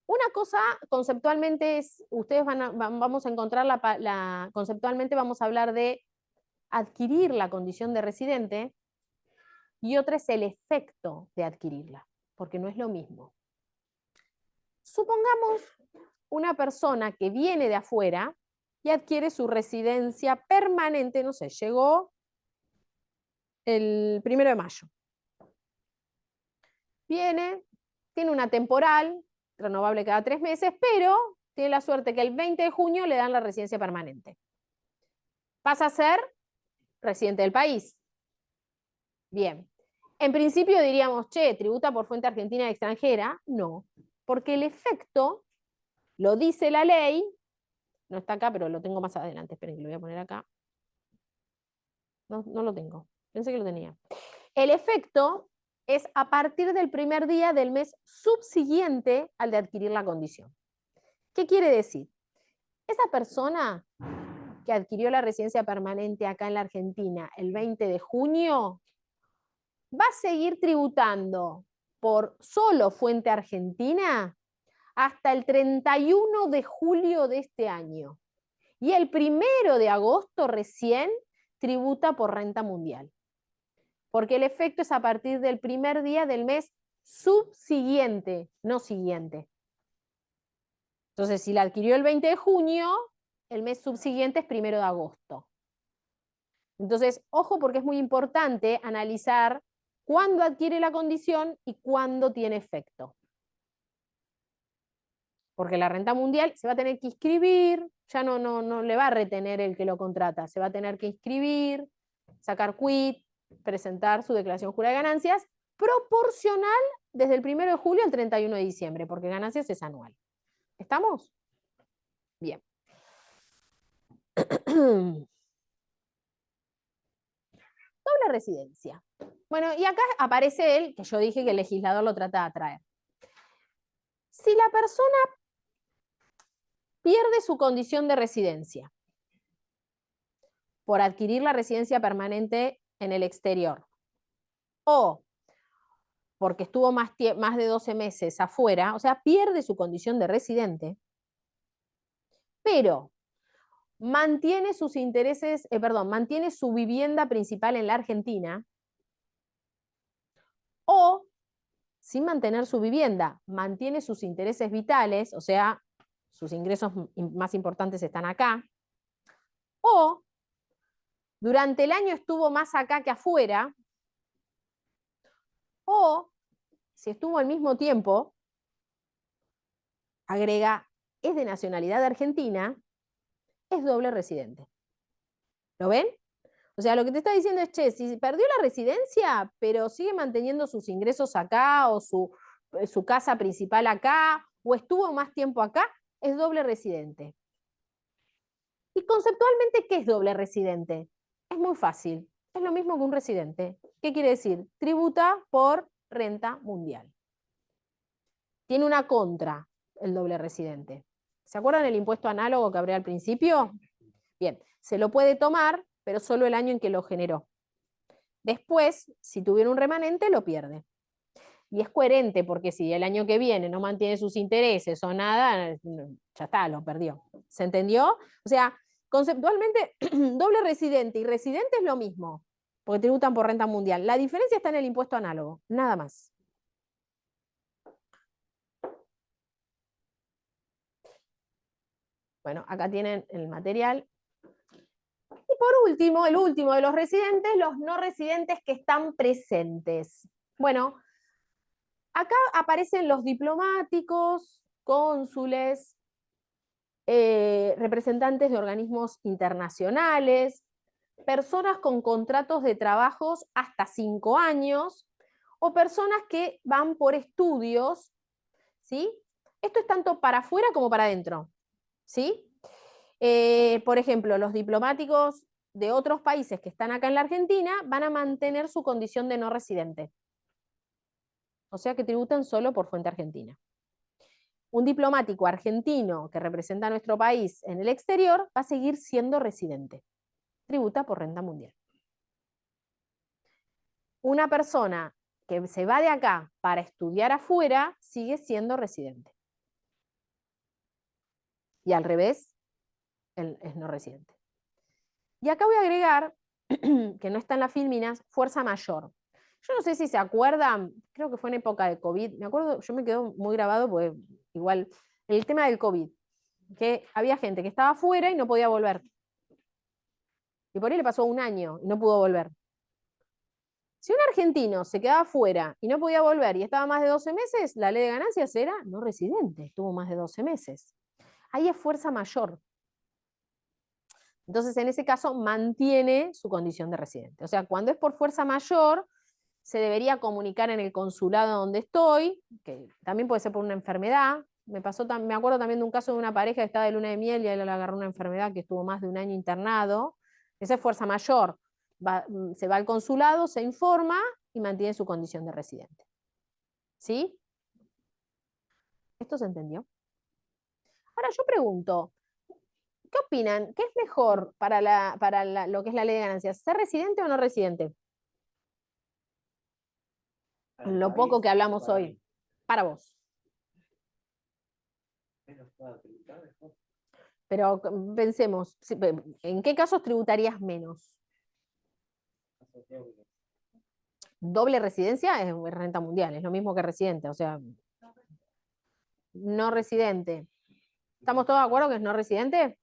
una cosa conceptualmente es, ustedes vamos a encontrar conceptualmente vamos a hablar de adquirir la condición de residente y otra es el efecto de adquirirla, porque no es lo mismo. Supongamos una persona que viene de afuera y adquiere su residencia permanente, no sé, llegó el 1 de mayo. Viene, tiene una temporal, renovable cada 3 meses, pero tiene la suerte que el 20 de junio le dan la residencia permanente. Pasa a ser residente del país. Bien. En principio diríamos, che, tributa por fuente argentina y extranjera. No, porque el efecto lo dice la ley, no está acá, pero lo tengo más adelante. Esperen que lo voy a poner acá. No, no lo tengo. Pensé que lo tenía. El efecto es a partir del primer día del mes subsiguiente al de adquirir la condición. ¿Qué quiere decir? Esa persona que adquirió la residencia permanente acá en la Argentina el 20 de junio va a seguir tributando por solo fuente argentina hasta el 31 de julio de este año. Y el 1 de agosto recién tributa por renta mundial. Porque el efecto es a partir del primer día del mes subsiguiente, no siguiente. Entonces, si la adquirió el 20 de junio, el mes subsiguiente es 1 de agosto. Entonces, ojo, porque es muy importante analizar cuándo adquiere la condición y cuándo tiene efecto. Porque la renta mundial se va a tener que inscribir, ya no le va a retener el que lo contrata, se va a tener que inscribir, sacar quit, presentar su declaración jurada de ganancias, proporcional desde el 1 de julio al 31 de diciembre, porque ganancias es anual. ¿Estamos? Bien. Doble residencia. Bueno, y acá aparece él, que yo dije que el legislador lo trata de atraer. Si la persona pierde su condición de residencia por adquirir la residencia permanente en el exterior, o porque estuvo más de 12 meses afuera, o sea, pierde su condición de residente, pero mantiene sus intereses, mantiene su vivienda principal en la Argentina, o sin mantener su vivienda, mantiene sus intereses vitales, o sea, sus ingresos más importantes están acá, o durante el año estuvo más acá que afuera, o si estuvo al mismo tiempo, agrega, es de nacionalidad argentina, es doble residente. ¿Lo ven? O sea, lo que te está diciendo es, che, si perdió la residencia, pero sigue manteniendo sus ingresos acá, o su casa principal acá, o estuvo más tiempo acá, es doble residente. Y conceptualmente, ¿qué es doble residente? Es muy fácil, es lo mismo que un residente. ¿Qué quiere decir? Tributa por renta mundial. Tiene una contra el doble residente. ¿Se acuerdan el impuesto análogo que hablé al principio? Bien, se lo puede tomar, pero solo el año en que lo generó. Después, si tuviera un remanente, lo pierde. Y es coherente, porque si el año que viene no mantiene sus intereses o nada, ya está, lo perdió. ¿Se entendió? O sea, conceptualmente, doble residente y residente es lo mismo, porque tributan por renta mundial. La diferencia está en el impuesto análogo, nada más. Bueno, acá tienen el material. Y por último, el último de los residentes, los no residentes que están presentes. Bueno, acá aparecen los diplomáticos, cónsules, representantes de organismos internacionales, personas con contratos de trabajos hasta 5 años, o personas que van por estudios, ¿sí? Esto es tanto para afuera como para adentro, ¿sí? Por ejemplo, los diplomáticos de otros países que están acá en la Argentina van a mantener su condición de no residente. O sea que tributan solo por fuente argentina. Un diplomático argentino que representa a nuestro país en el exterior va a seguir siendo residente. Tributa por renta mundial. Una persona que se va de acá para estudiar afuera sigue siendo residente. Y al revés, él es no residente. Y acá voy a agregar, que no está en las Filminas, fuerza mayor. Yo no sé si se acuerdan, creo que fue en época de COVID, me acuerdo, yo me quedo muy grabado porque igual, el tema del COVID, que había gente que estaba afuera y no podía volver. Y por ahí le pasó 1 año y no pudo volver. Si un argentino se quedaba afuera y no podía volver y estaba más de 12 meses, la ley de ganancias era no residente, estuvo más de 12 meses. Ahí es fuerza mayor. Entonces, en ese caso, mantiene su condición de residente. O sea, cuando es por fuerza mayor, se debería comunicar en el consulado donde estoy, que también puede ser por una enfermedad. Me acuerdo también de un caso de una pareja que estaba de luna de miel y a él le agarró una enfermedad que estuvo más de un año internado. Esa es fuerza mayor. Se va al consulado, se informa y mantiene su condición de residente. ¿Sí? ¿Esto se entendió? Ahora yo pregunto, ¿qué opinan? ¿Qué es mejor para lo que es la ley de ganancias? ¿Ser residente o no residente? Para el Lo poco país, que hablamos para hoy. mí, Para vos. menos para tributar, mejor. Pero pensemos, ¿en qué casos tributarías menos? Asociado con- Doble residencia es renta mundial, es lo mismo que residente, o sea, no residente. ¿Estamos todos de acuerdo que es no residente?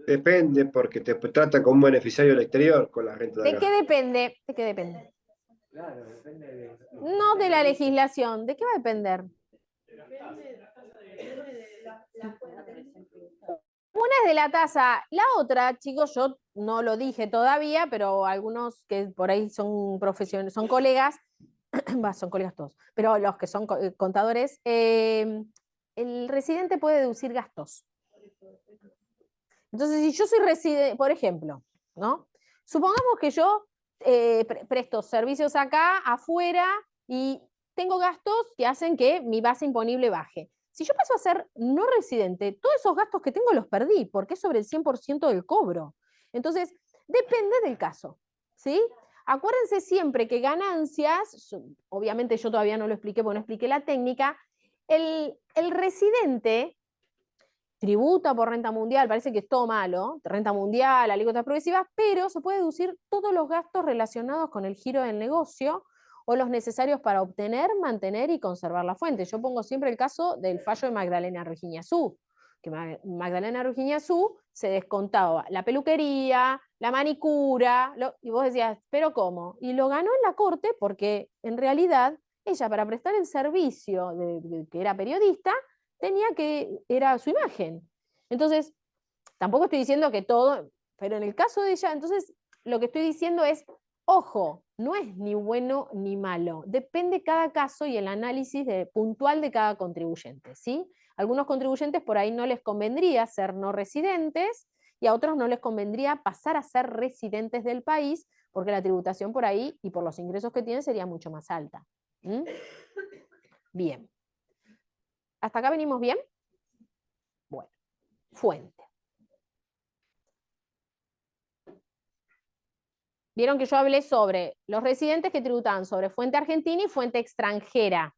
Depende, porque te trata como un beneficiario del exterior con la renta de ¿De qué acá. depende? ¿De qué depende? Claro, depende de. No de la legislación, ¿de qué va a depender? Depende de la fuente. Una es de la tasa, la otra, chicos, yo no lo dije todavía, pero algunos que por ahí son profesionales, son colegas, son colegas todos, pero los que son contadores, el residente puede deducir gastos. Entonces, si yo soy residente, por ejemplo, ¿no? Supongamos que yo presto servicios acá, afuera, y tengo gastos que hacen que mi base imponible baje. Si yo paso a ser no residente, todos esos gastos que tengo los perdí, porque es sobre el 100% del cobro. Entonces, depende del caso, ¿sí? Acuérdense siempre que ganancias, obviamente yo todavía no lo expliqué porque no expliqué la técnica, el residente tributa por renta mundial, parece que es todo malo, renta mundial, alícuotas progresivas, pero se puede deducir todos los gastos relacionados con el giro del negocio o los necesarios para obtener, mantener y conservar la fuente. Yo pongo siempre el caso del fallo de Magdalena Rugiñazú, que Magdalena Rugiñazú se descontaba la peluquería, la manicura, y vos decías, ¿pero cómo? Y lo ganó en la corte porque en realidad ella para prestar el servicio de que era periodista, era su imagen. Entonces, tampoco estoy diciendo que todo, pero en el caso de ella, entonces lo que estoy diciendo es, ojo, no es ni bueno ni malo, depende cada caso y el análisis puntual de cada contribuyente, ¿sí? Algunos contribuyentes por ahí no les convendría ser no residentes y a otros no les convendría pasar a ser residentes del país porque la tributación por ahí y por los ingresos que tienen sería mucho más alta. ¿Mm? Bien. ¿Hasta acá venimos bien? Bueno, fuente. Vieron que yo hablé sobre los residentes que tributaban sobre fuente argentina y fuente extranjera.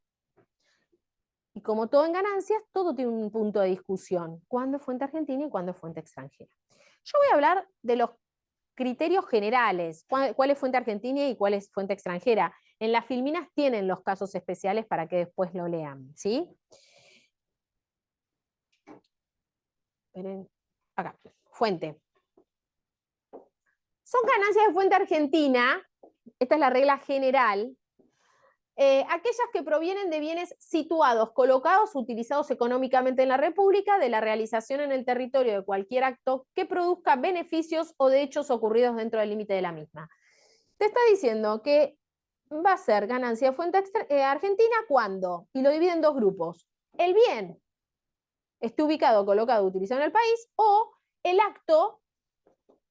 Y como todo en ganancias, todo tiene un punto de discusión. ¿Cuándo es fuente argentina y cuándo es fuente extranjera? Yo voy a hablar de los criterios generales. ¿Cuál es fuente argentina y cuál es fuente extranjera? En las filminas tienen los casos especiales para que después lo lean, ¿sí? Esperen, acá, fuente. Son ganancias de fuente argentina, esta es la regla general, aquellas que provienen de bienes situados, colocados, utilizados económicamente en la República, de la realización en el territorio de cualquier acto que produzca beneficios o de hechos ocurridos dentro del límite de la misma. Te está diciendo que va a ser ganancia de fuente argentina cuando, y lo divide en dos grupos, el bien esté ubicado, colocado, utilizado en el país, o el acto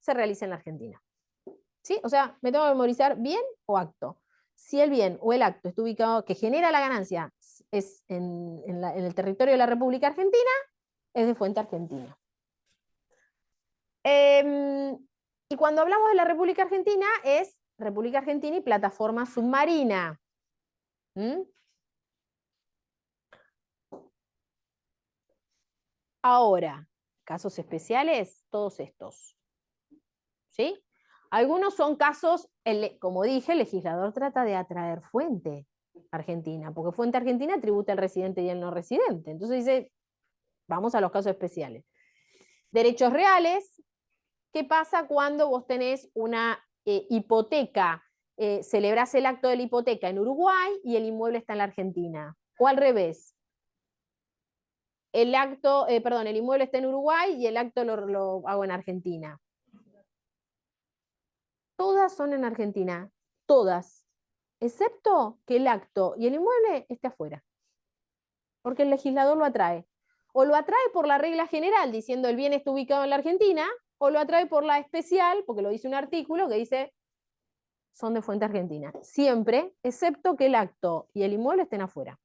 se realiza en la Argentina. ¿Sí? O sea, me tengo que memorizar bien o acto. Si el bien o el acto está ubicado, que genera la ganancia, es en el territorio de la República Argentina, es de fuente argentina. Y cuando hablamos de la República Argentina, es República Argentina y plataforma submarina. ¿Mm? Ahora, casos especiales, todos estos. ¿Sí? Algunos son casos, como dije, el legislador trata de atraer fuente argentina, porque fuente argentina tributa el residente y el no residente. Entonces dice, vamos a los casos especiales. Derechos reales, ¿qué pasa cuando vos tenés una hipoteca? Celebrás el acto de la hipoteca en Uruguay y el inmueble está en la Argentina. O al revés. El inmueble está en Uruguay y el acto lo hago en Argentina. todas son en Argentina, todas, excepto que el acto y el inmueble esté afuera, porque el legislador lo atrae. O lo atrae por la regla general, diciendo el bien está ubicado en la Argentina, o lo atrae por la especial, porque lo dice un artículo que dice son de fuente argentina. Siempre, excepto que el acto y el inmueble estén afuera.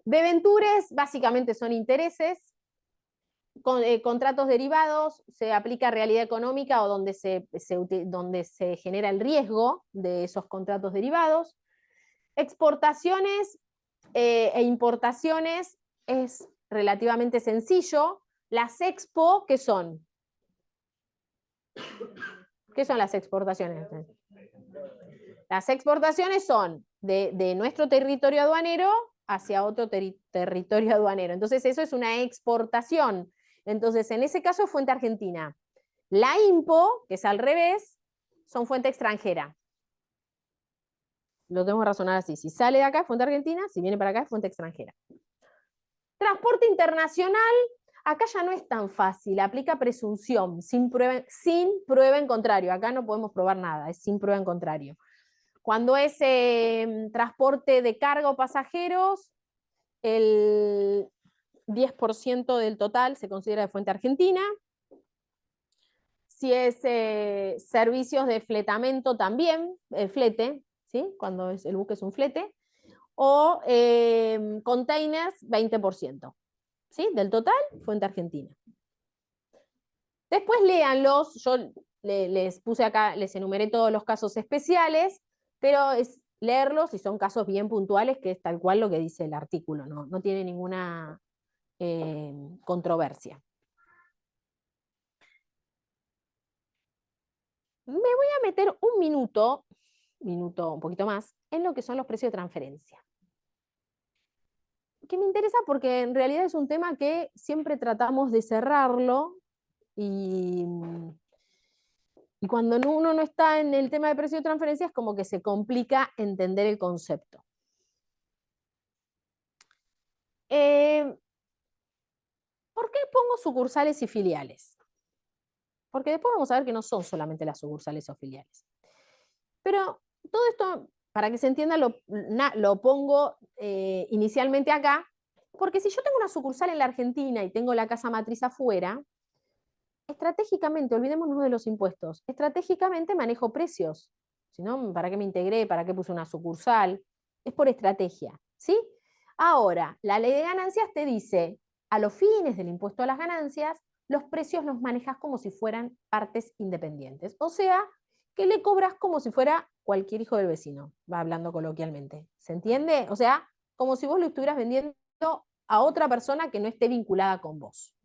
Debentures básicamente son intereses, contratos derivados, se aplica realidad económica o donde se genera el riesgo de esos contratos derivados. Exportaciones e importaciones es relativamente sencillo. Las expo, ¿qué son? ¿Qué son las exportaciones? Las exportaciones son de nuestro territorio aduanero hacia otro territorio aduanero. Entonces eso es una exportación. Entonces en ese caso es fuente argentina. La impo, que es al revés, son fuente extranjera. Lo tenemos que razonar así. Si sale de acá es fuente argentina, si viene para acá es fuente extranjera. Transporte internacional, acá ya no es tan fácil, aplica presunción, sin prueba en contrario. Acá no podemos probar nada, es sin prueba en contrario. Cuando es transporte de carga o pasajeros, el 10% del total se considera de fuente argentina. Si es servicios de fletamento también, flete, ¿sí? Cuando el buque es un flete. O containers, 20%. ¿Sí? Del total, fuente argentina. Después léanlos, yo les puse acá, les enumeré todos los casos especiales, pero es leerlos y son casos bien puntuales, que es tal cual lo que dice el artículo, no tiene ninguna controversia. Me voy a meter un minuto, un poquito más, en lo que son los precios de transferencia. Que me interesa porque en realidad es un tema que siempre tratamos de cerrarlo y cuando uno no está en el tema de precio de transferencia es como que se complica entender el concepto. ¿Por qué pongo sucursales y filiales? Porque después vamos a ver que no son solamente las sucursales o filiales. Pero todo esto, para que se entienda, lo pongo inicialmente acá, porque si yo tengo una sucursal en la Argentina y tengo la casa matriz afuera, estratégicamente, olvidémonos de los impuestos, estratégicamente manejo precios. Si no, ¿para qué me integré? ¿Para qué puse una sucursal? Es por estrategia, ¿sí? Ahora, la ley de ganancias te dice, a los fines del impuesto a las ganancias, los precios los manejas como si fueran partes independientes. O sea, que le cobras como si fuera cualquier hijo del vecino, va hablando coloquialmente. ¿Se entiende? O sea, como si vos lo estuvieras vendiendo a otra persona que no esté vinculada con vos.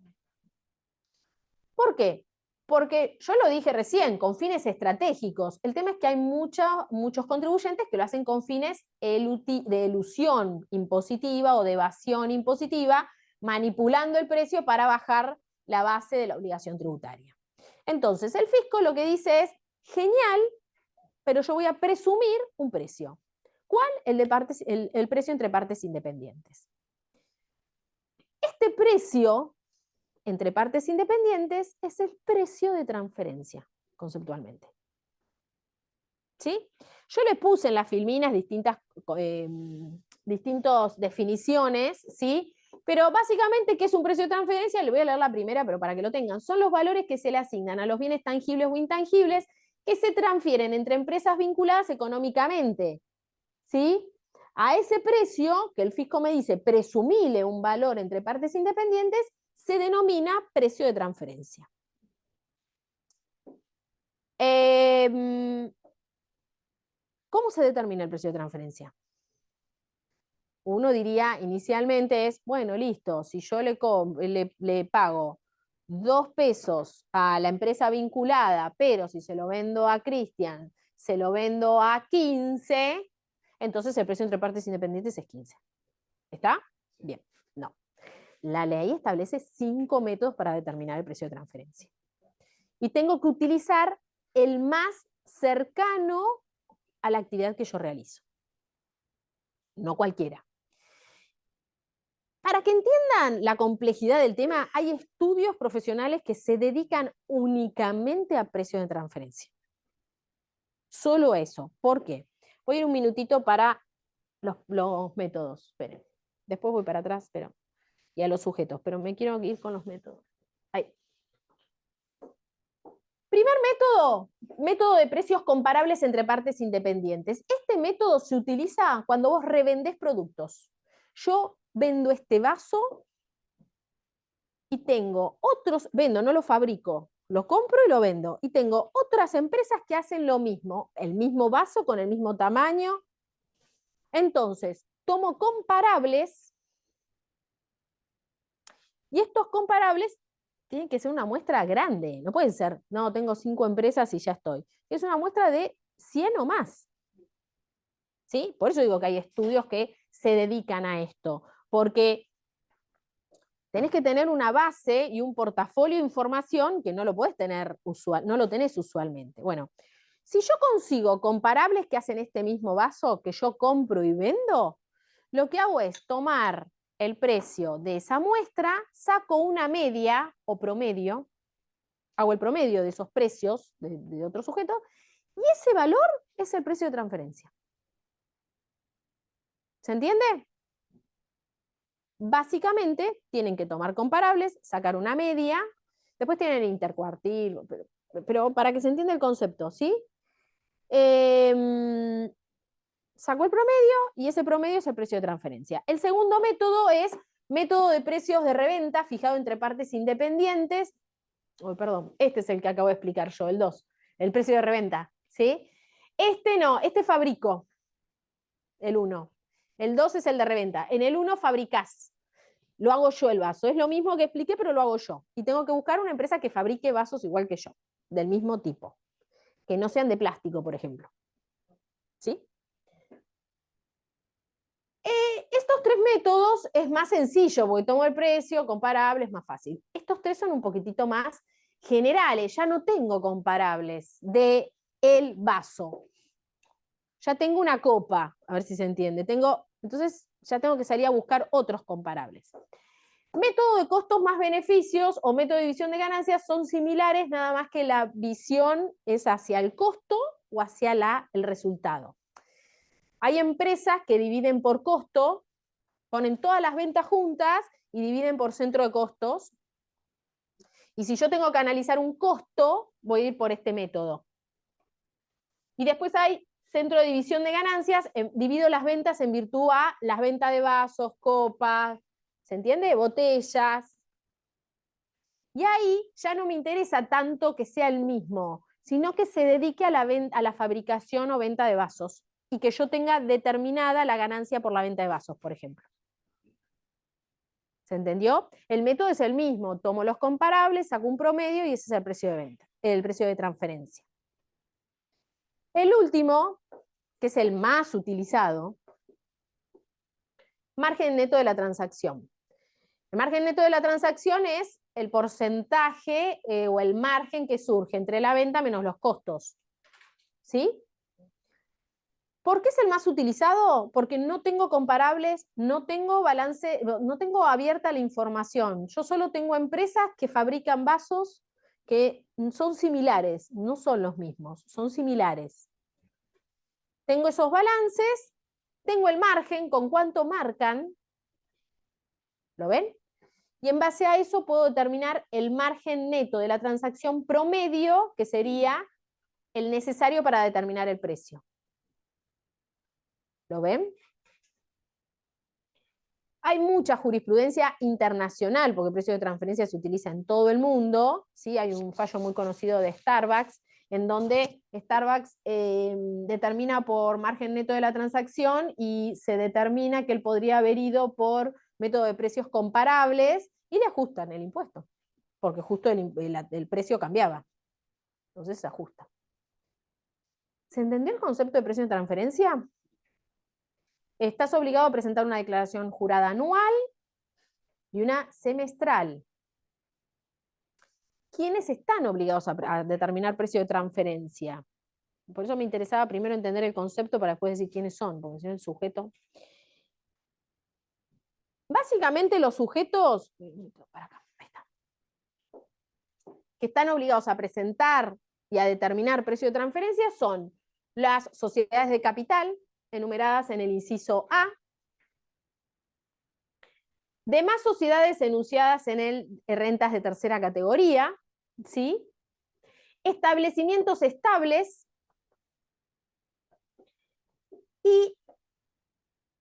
¿Por qué? Porque yo lo dije recién, con fines estratégicos. El tema es que hay muchos contribuyentes que lo hacen con fines de elusión impositiva o de evasión impositiva, manipulando el precio para bajar la base de la obligación tributaria. Entonces, el fisco lo que dice es, genial, pero yo voy a presumir un precio. ¿Cuál? El precio entre partes independientes. Este precio entre partes independientes es el precio de transferencia, conceptualmente. ¿Sí? Yo le puse en las filminas distintas definiciones, ¿sí? Pero básicamente, ¿qué es un precio de transferencia? Le voy a leer la primera, pero para que lo tengan. Son los valores que se le asignan a los bienes tangibles o intangibles que se transfieren entre empresas vinculadas económicamente, ¿sí? A ese precio, que el fisco me dice, presumile un valor entre partes independientes, se denomina precio de transferencia. ¿Cómo se determina el precio de transferencia? Uno diría inicialmente es, bueno, listo, si yo le pago 2 pesos a la empresa vinculada, pero si se lo vendo a Cristian, se lo vendo a 15, entonces el precio entre partes independientes es 15. ¿Está? Bien, no. La ley establece 5 métodos para determinar el precio de transferencia. Y tengo que utilizar el más cercano a la actividad que yo realizo. No cualquiera. Para que entiendan la complejidad del tema, hay estudios profesionales que se dedican únicamente a precio de transferencia. Solo eso. ¿Por qué? Voy a ir un minutito para los métodos. Esperen. Después voy para atrás, pero y a los sujetos, pero me quiero ir con los métodos. Ahí. Primer método, método de precios comparables entre partes independientes. Este método se utiliza cuando vos revendés productos. Yo vendo este vaso y tengo otros, vendo, no lo fabrico, lo compro y lo vendo. Y tengo otras empresas que hacen lo mismo, el mismo vaso con el mismo tamaño. Entonces, tomo comparables y estos comparables tienen que ser una muestra grande. No pueden ser, no, tengo 5 empresas y ya estoy. Es una muestra de 100 o más. ¿Sí? Por eso digo que hay estudios que se dedican a esto, porque tenés que tener una base y un portafolio de información que no lo podés tener no lo tenés usualmente. Bueno, si yo consigo comparables que hacen este mismo vaso que yo compro y vendo, lo que hago es tomar el precio de esa muestra, saco una media o promedio, hago el promedio de esos precios de otro sujeto, y ese valor es el precio de transferencia. ¿Se entiende? Básicamente tienen que tomar comparables, sacar una media, después tienen intercuartil, pero para que se entienda el concepto, ¿sí? Saco el promedio y ese promedio es el precio de transferencia. El segundo método es método de precios de reventa fijado entre partes independientes. Oh, perdón, este es el que acabo de explicar yo, el 2, el precio de reventa, ¿sí? Este no, este fabrico, el 1. El 2 es el de reventa. En el 1 fabricás. Lo hago yo el vaso. Es lo mismo que expliqué, pero lo hago yo. Y tengo que buscar una empresa que fabrique vasos igual que yo, del mismo tipo. Que no sean de plástico, por ejemplo. ¿Sí? Estos 3 métodos es más sencillo, porque tomo el precio, comparable, es más fácil. Estos 3 son un poquitito más generales. Ya no tengo comparables de el vaso. Ya tengo una copa, a ver si se entiende. Entonces ya tengo que salir a buscar otros comparables. Método de costos más beneficios o método de división de ganancias son similares, nada más que la visión es hacia el costo o hacia el resultado. Hay empresas que dividen por costo, ponen todas las ventas juntas y dividen por centro de costos. Y si yo tengo que analizar un costo, voy a ir por este método. Y después hay centro de división de ganancias, divido las ventas en virtud a las ventas de vasos, copas, ¿se entiende? Botellas. Y ahí ya no me interesa tanto que sea el mismo, sino que se dedique a la fabricación o venta de vasos y que yo tenga determinada la ganancia por la venta de vasos, por ejemplo. ¿Se entendió? El método es el mismo, tomo los comparables, saco un promedio y ese es el precio de venta, el precio de transferencia. El último, que es el más utilizado, margen neto de la transacción. El margen neto de la transacción es el porcentaje o el margen que surge entre la venta menos los costos. ¿Sí? ¿Por qué es el más utilizado? Porque no tengo comparables, no tengo balance, no tengo abierta la información. Yo solo tengo empresas que fabrican vasos que son similares, no son los mismos, son similares. Tengo esos balances, tengo el margen, con cuánto marcan, ¿lo ven? Y en base a eso puedo determinar el margen neto de la transacción promedio, que sería el necesario para determinar el precio. ¿Lo ven? Hay mucha jurisprudencia internacional, porque el precio de transferencia se utiliza en todo el mundo. ¿Sí? Hay un fallo muy conocido de Starbucks, en donde Starbucks determina por margen neto de la transacción y se determina que él podría haber ido por método de precios comparables y le ajustan el impuesto, porque justo el precio cambiaba. Entonces se ajusta. ¿Se entendió el concepto de precio de transferencia? Estás obligado a presentar una declaración jurada anual y una semestral. ¿Quiénes están obligados a determinar precio de transferencia? Por eso me interesaba primero entender el concepto para después decir quiénes son, porque si no el sujeto. Básicamente los sujetos, para acá, ahí está, que están obligados a presentar y a determinar precio de transferencia son las sociedades de capital, enumeradas en el inciso A, demás sociedades enunciadas en el rentas de tercera categoría, ¿sí? Establecimientos estables y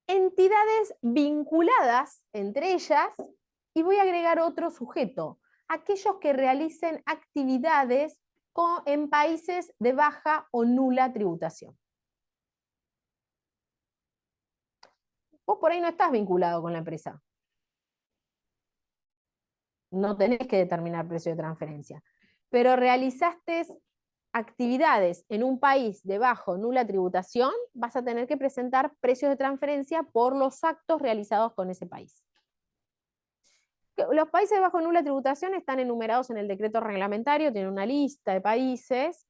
entidades vinculadas entre ellas, y voy a agregar otro sujeto, aquellos que realicen actividades en países de baja o nula tributación. Vos por ahí no estás vinculado con la empresa. No tenés que determinar precio de transferencia. Pero realizaste actividades en un país de baja o nula tributación, vas a tener que presentar precios de transferencia por los actos realizados con ese país. Los países de baja o nula tributación están enumerados en el decreto reglamentario, tienen una lista de países.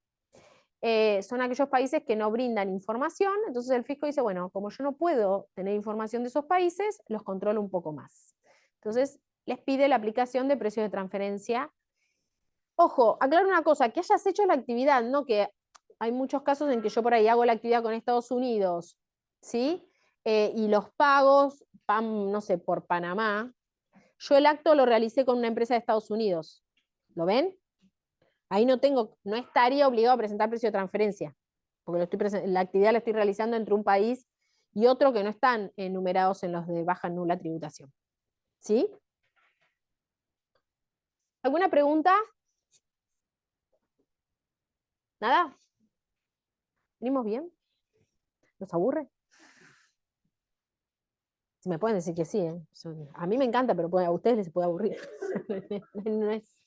Son aquellos países que no brindan información, entonces el fisco dice, bueno, como yo no puedo tener información de esos países, los controlo un poco más. Entonces les pide la aplicación de precios de transferencia. Ojo, aclaro una cosa, que hayas hecho la actividad, no que hay muchos casos en que yo por ahí hago la actividad con Estados Unidos, ¿sí? Y los pagos van, no sé, por Panamá. Yo el acto lo realicé con una empresa de Estados Unidos. ¿Lo ven? Ahí no estaría obligado a presentar precio de transferencia, porque la actividad la estoy realizando entre un país y otro que no están enumerados en los de baja nula tributación. ¿Sí? ¿Alguna pregunta? ¿Nada? ¿Venimos bien? ¿Nos aburre? Si me pueden decir que sí, ¿eh? A mí me encanta, pero a ustedes les puede aburrir. No es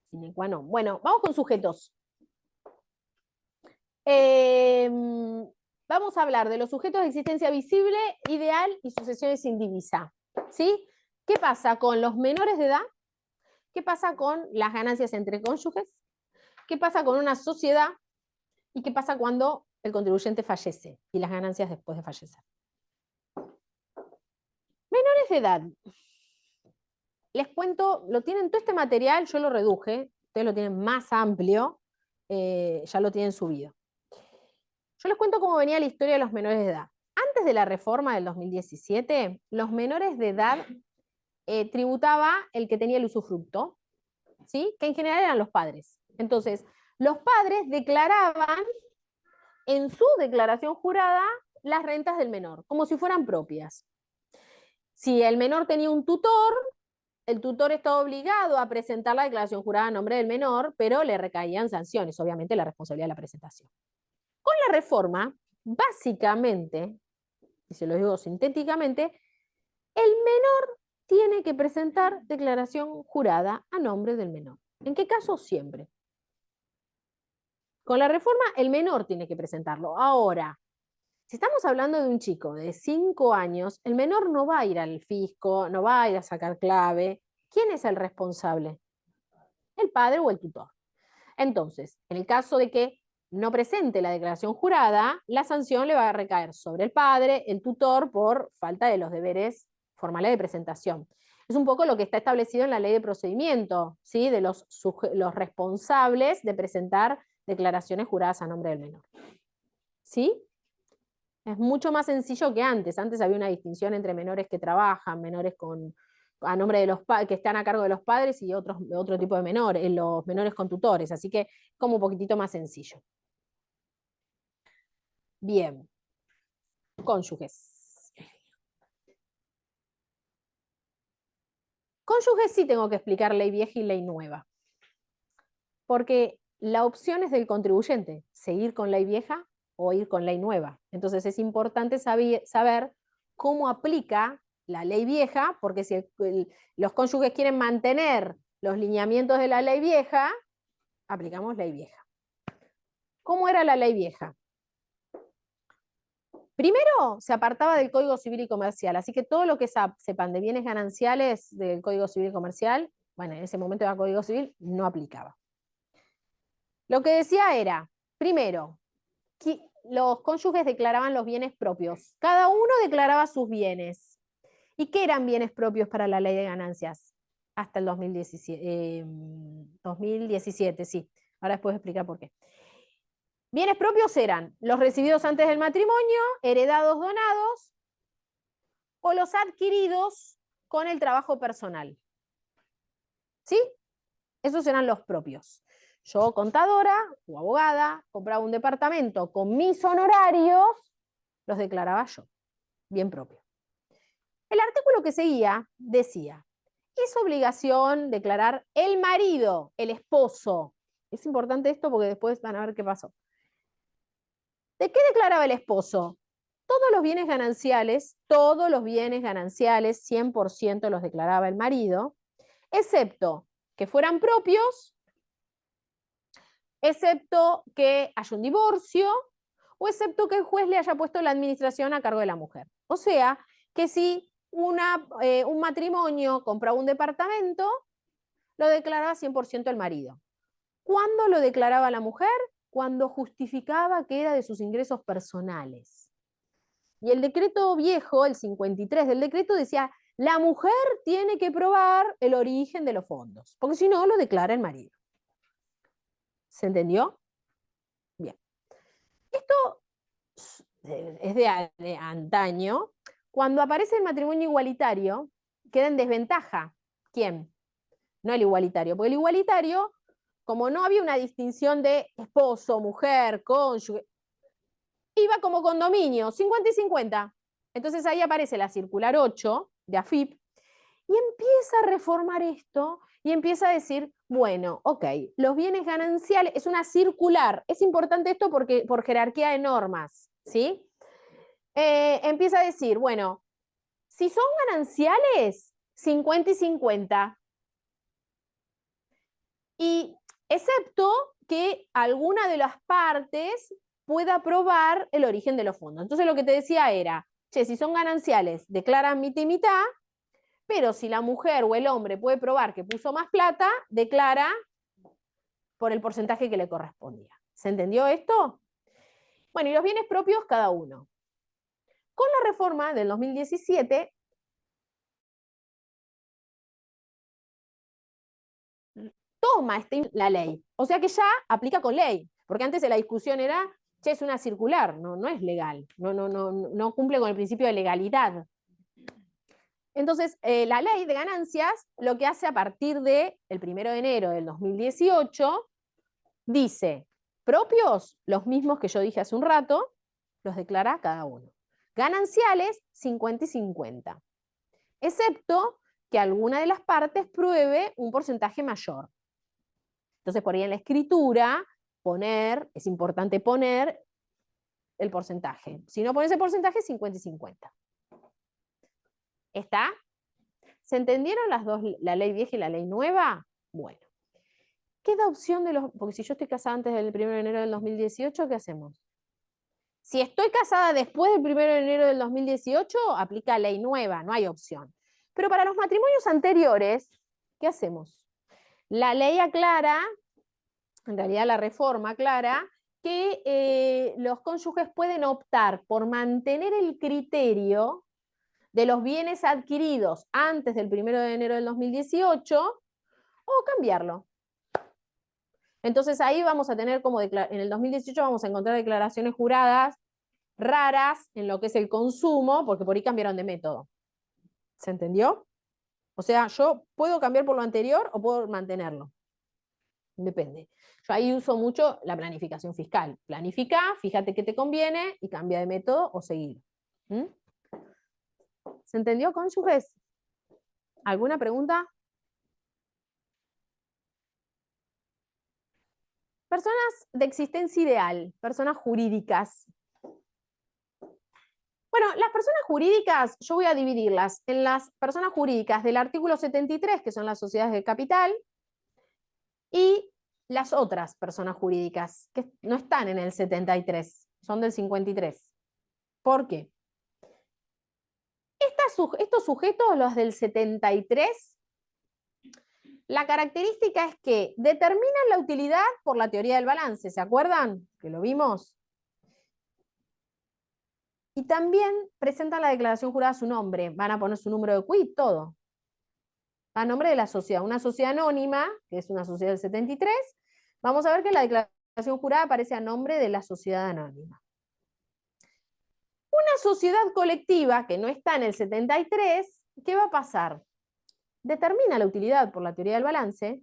sine qua non. Bueno, vamos con sujetos. Vamos a hablar de los sujetos de existencia visible, ideal y sucesiones sin divisa. ¿Sí? ¿Qué pasa con los menores de edad? ¿Qué pasa con las ganancias entre cónyuges? ¿Qué pasa con una sociedad? ¿Y qué pasa cuando el contribuyente fallece y las ganancias después de fallecer? Menores de edad. Les cuento, lo tienen todo este material, yo lo reduje, ustedes lo tienen más amplio, ya lo tienen subido. Yo les cuento cómo venía la historia de los menores de edad. Antes de la reforma del 2017, los menores de edad tributaba el que tenía el usufructo, ¿sí? Que en general eran los padres. Entonces, los padres declaraban en su declaración jurada las rentas del menor, como si fueran propias. Si el menor tenía un tutor, el tutor estaba obligado a presentar la declaración jurada a nombre del menor, pero le recaían sanciones, obviamente la responsabilidad de la presentación. Con la reforma, básicamente, y se lo digo sintéticamente, el menor tiene que presentar declaración jurada a nombre del menor. ¿En qué caso? Siempre. Con la reforma, el menor tiene que presentarlo. Ahora, si estamos hablando de un chico de 5 años, el menor no va a ir al fisco, no va a ir a sacar clave. ¿Quién es el responsable? El padre o el tutor. Entonces, en el caso de que no presente la declaración jurada, la sanción le va a recaer sobre el padre, el tutor, por falta de los deberes formales de presentación. Es un poco lo que está establecido en la ley de procedimiento, ¿sí? De los responsables de presentar declaraciones juradas a nombre del menor. ¿Sí? Es mucho más sencillo que antes. Antes había una distinción entre menores que trabajan, menores a nombre de los que están a cargo de los padres y otro tipo de menores, los menores con tutores, así que como un poquitito más sencillo. Bien. Cónyuges. Cónyuges sí tengo que explicar ley vieja y ley nueva. Porque la opción es del contribuyente, seguir con ley vieja o ir con ley nueva. Entonces es importante saber cómo aplica la ley vieja, porque si los cónyuges quieren mantener los lineamientos de la ley vieja, aplicamos ley vieja. ¿Cómo era la ley vieja? Primero se apartaba del Código Civil y Comercial, así que todo lo que sepan de bienes gananciales del Código Civil y Comercial, bueno, en ese momento era Código Civil, no aplicaba. Lo que decía era, primero, los cónyuges declaraban los bienes propios. Cada uno declaraba sus bienes. ¿Y qué eran bienes propios para la ley de ganancias? Hasta el 2017, 2017, sí. Ahora después voy a explicar por qué. Bienes propios eran los recibidos antes del matrimonio, heredados, donados, o los adquiridos con el trabajo personal. ¿Sí? Esos eran los propios. Yo, contadora o abogada, compraba un departamento con mis honorarios, los declaraba yo, bien propio. El artículo que seguía decía, es obligación declarar el marido, el esposo. Es importante esto porque después van a ver qué pasó. ¿De qué declaraba el esposo? Todos los bienes gananciales, 100% los declaraba el marido, excepto que fueran propios, excepto que haya un divorcio, o excepto que el juez le haya puesto la administración a cargo de la mujer. O sea, que si un matrimonio compraba un departamento, lo declaraba 100% el marido. ¿Cuándo lo declaraba la mujer? Cuando justificaba que era de sus ingresos personales. Y el decreto viejo, el 53 del decreto, decía, la mujer tiene que probar el origen de los fondos, porque si no, lo declara el marido. ¿Se entendió? Bien. Esto es de antaño. Cuando aparece el matrimonio igualitario, queda en desventaja. ¿Quién? No el igualitario, porque el igualitario, como no había una distinción de esposo, mujer, cónyuge, iba como condominio, 50 y 50. Entonces ahí aparece la circular 8 de AFIP y empieza a reformar esto y empieza a decir, bueno, ok, los bienes gananciales, es una circular, es importante esto porque por jerarquía de normas, ¿sí? Empieza a decir, bueno, si son gananciales, 50 y 50. Y excepto que alguna de las partes pueda probar el origen de los fondos. Entonces lo que te decía era, che, si son gananciales, declaran mitad y mitad, pero si la mujer o el hombre puede probar que puso más plata, declara por el porcentaje que le correspondía. ¿Se entendió esto? Bueno, y los bienes propios cada uno. Con la reforma del 2017, toma la ley. O sea que ya aplica con ley, porque antes la discusión era, che, es una circular, no es legal, no cumple con el principio de legalidad. Entonces, la ley de ganancias lo que hace a partir del 1 de enero del 2018, dice, propios, los mismos que yo dije hace un rato, los declara cada uno. Gananciales, 50 y 50. Excepto que alguna de las partes pruebe un porcentaje mayor. Entonces, por ahí en la escritura, es importante poner el porcentaje. Si no pones el porcentaje, 50 y 50. ¿Está? ¿Se entendieron las dos, la ley vieja y la ley nueva? Bueno. Queda opción de los... Porque si yo estoy casada antes del 1 de enero del 2018, ¿qué hacemos? Si estoy casada después del 1 de enero del 2018, aplica ley nueva, no hay opción. Pero para los matrimonios anteriores, ¿qué hacemos? La ley aclara, en realidad la reforma aclara, que los cónyuges pueden optar por mantener el criterio de los bienes adquiridos antes del 1 de enero del 2018 o cambiarlo. Entonces ahí vamos a tener como, en el 2018 vamos a encontrar declaraciones juradas raras en lo que es el consumo, porque por ahí cambiaron de método. ¿Se entendió? O sea, yo puedo cambiar por lo anterior o puedo mantenerlo. Depende. Yo ahí uso mucho la planificación fiscal. Planifica, fíjate qué te conviene y cambia de método o seguir. ¿Mm? ¿Se entendió, cónyuges? ¿Alguna pregunta? Personas de existencia ideal, personas jurídicas. Bueno, las personas jurídicas, yo voy a dividirlas en las personas jurídicas del artículo 73, que son las sociedades de capital, y las otras personas jurídicas, que no están en el 73, son del 53. ¿Por qué? Estos sujetos, los del 73, la característica es que determinan la utilidad por la teoría del balance, ¿se acuerdan? Que lo vimos. Y también presentan la declaración jurada a su nombre, van a poner su número de quit, todo. A nombre de la sociedad, una sociedad anónima, que es una sociedad del 73, vamos a ver que la declaración jurada aparece a nombre de la sociedad anónima. Una sociedad colectiva que no está en el 73, ¿qué va a pasar? Determina la utilidad por la teoría del balance,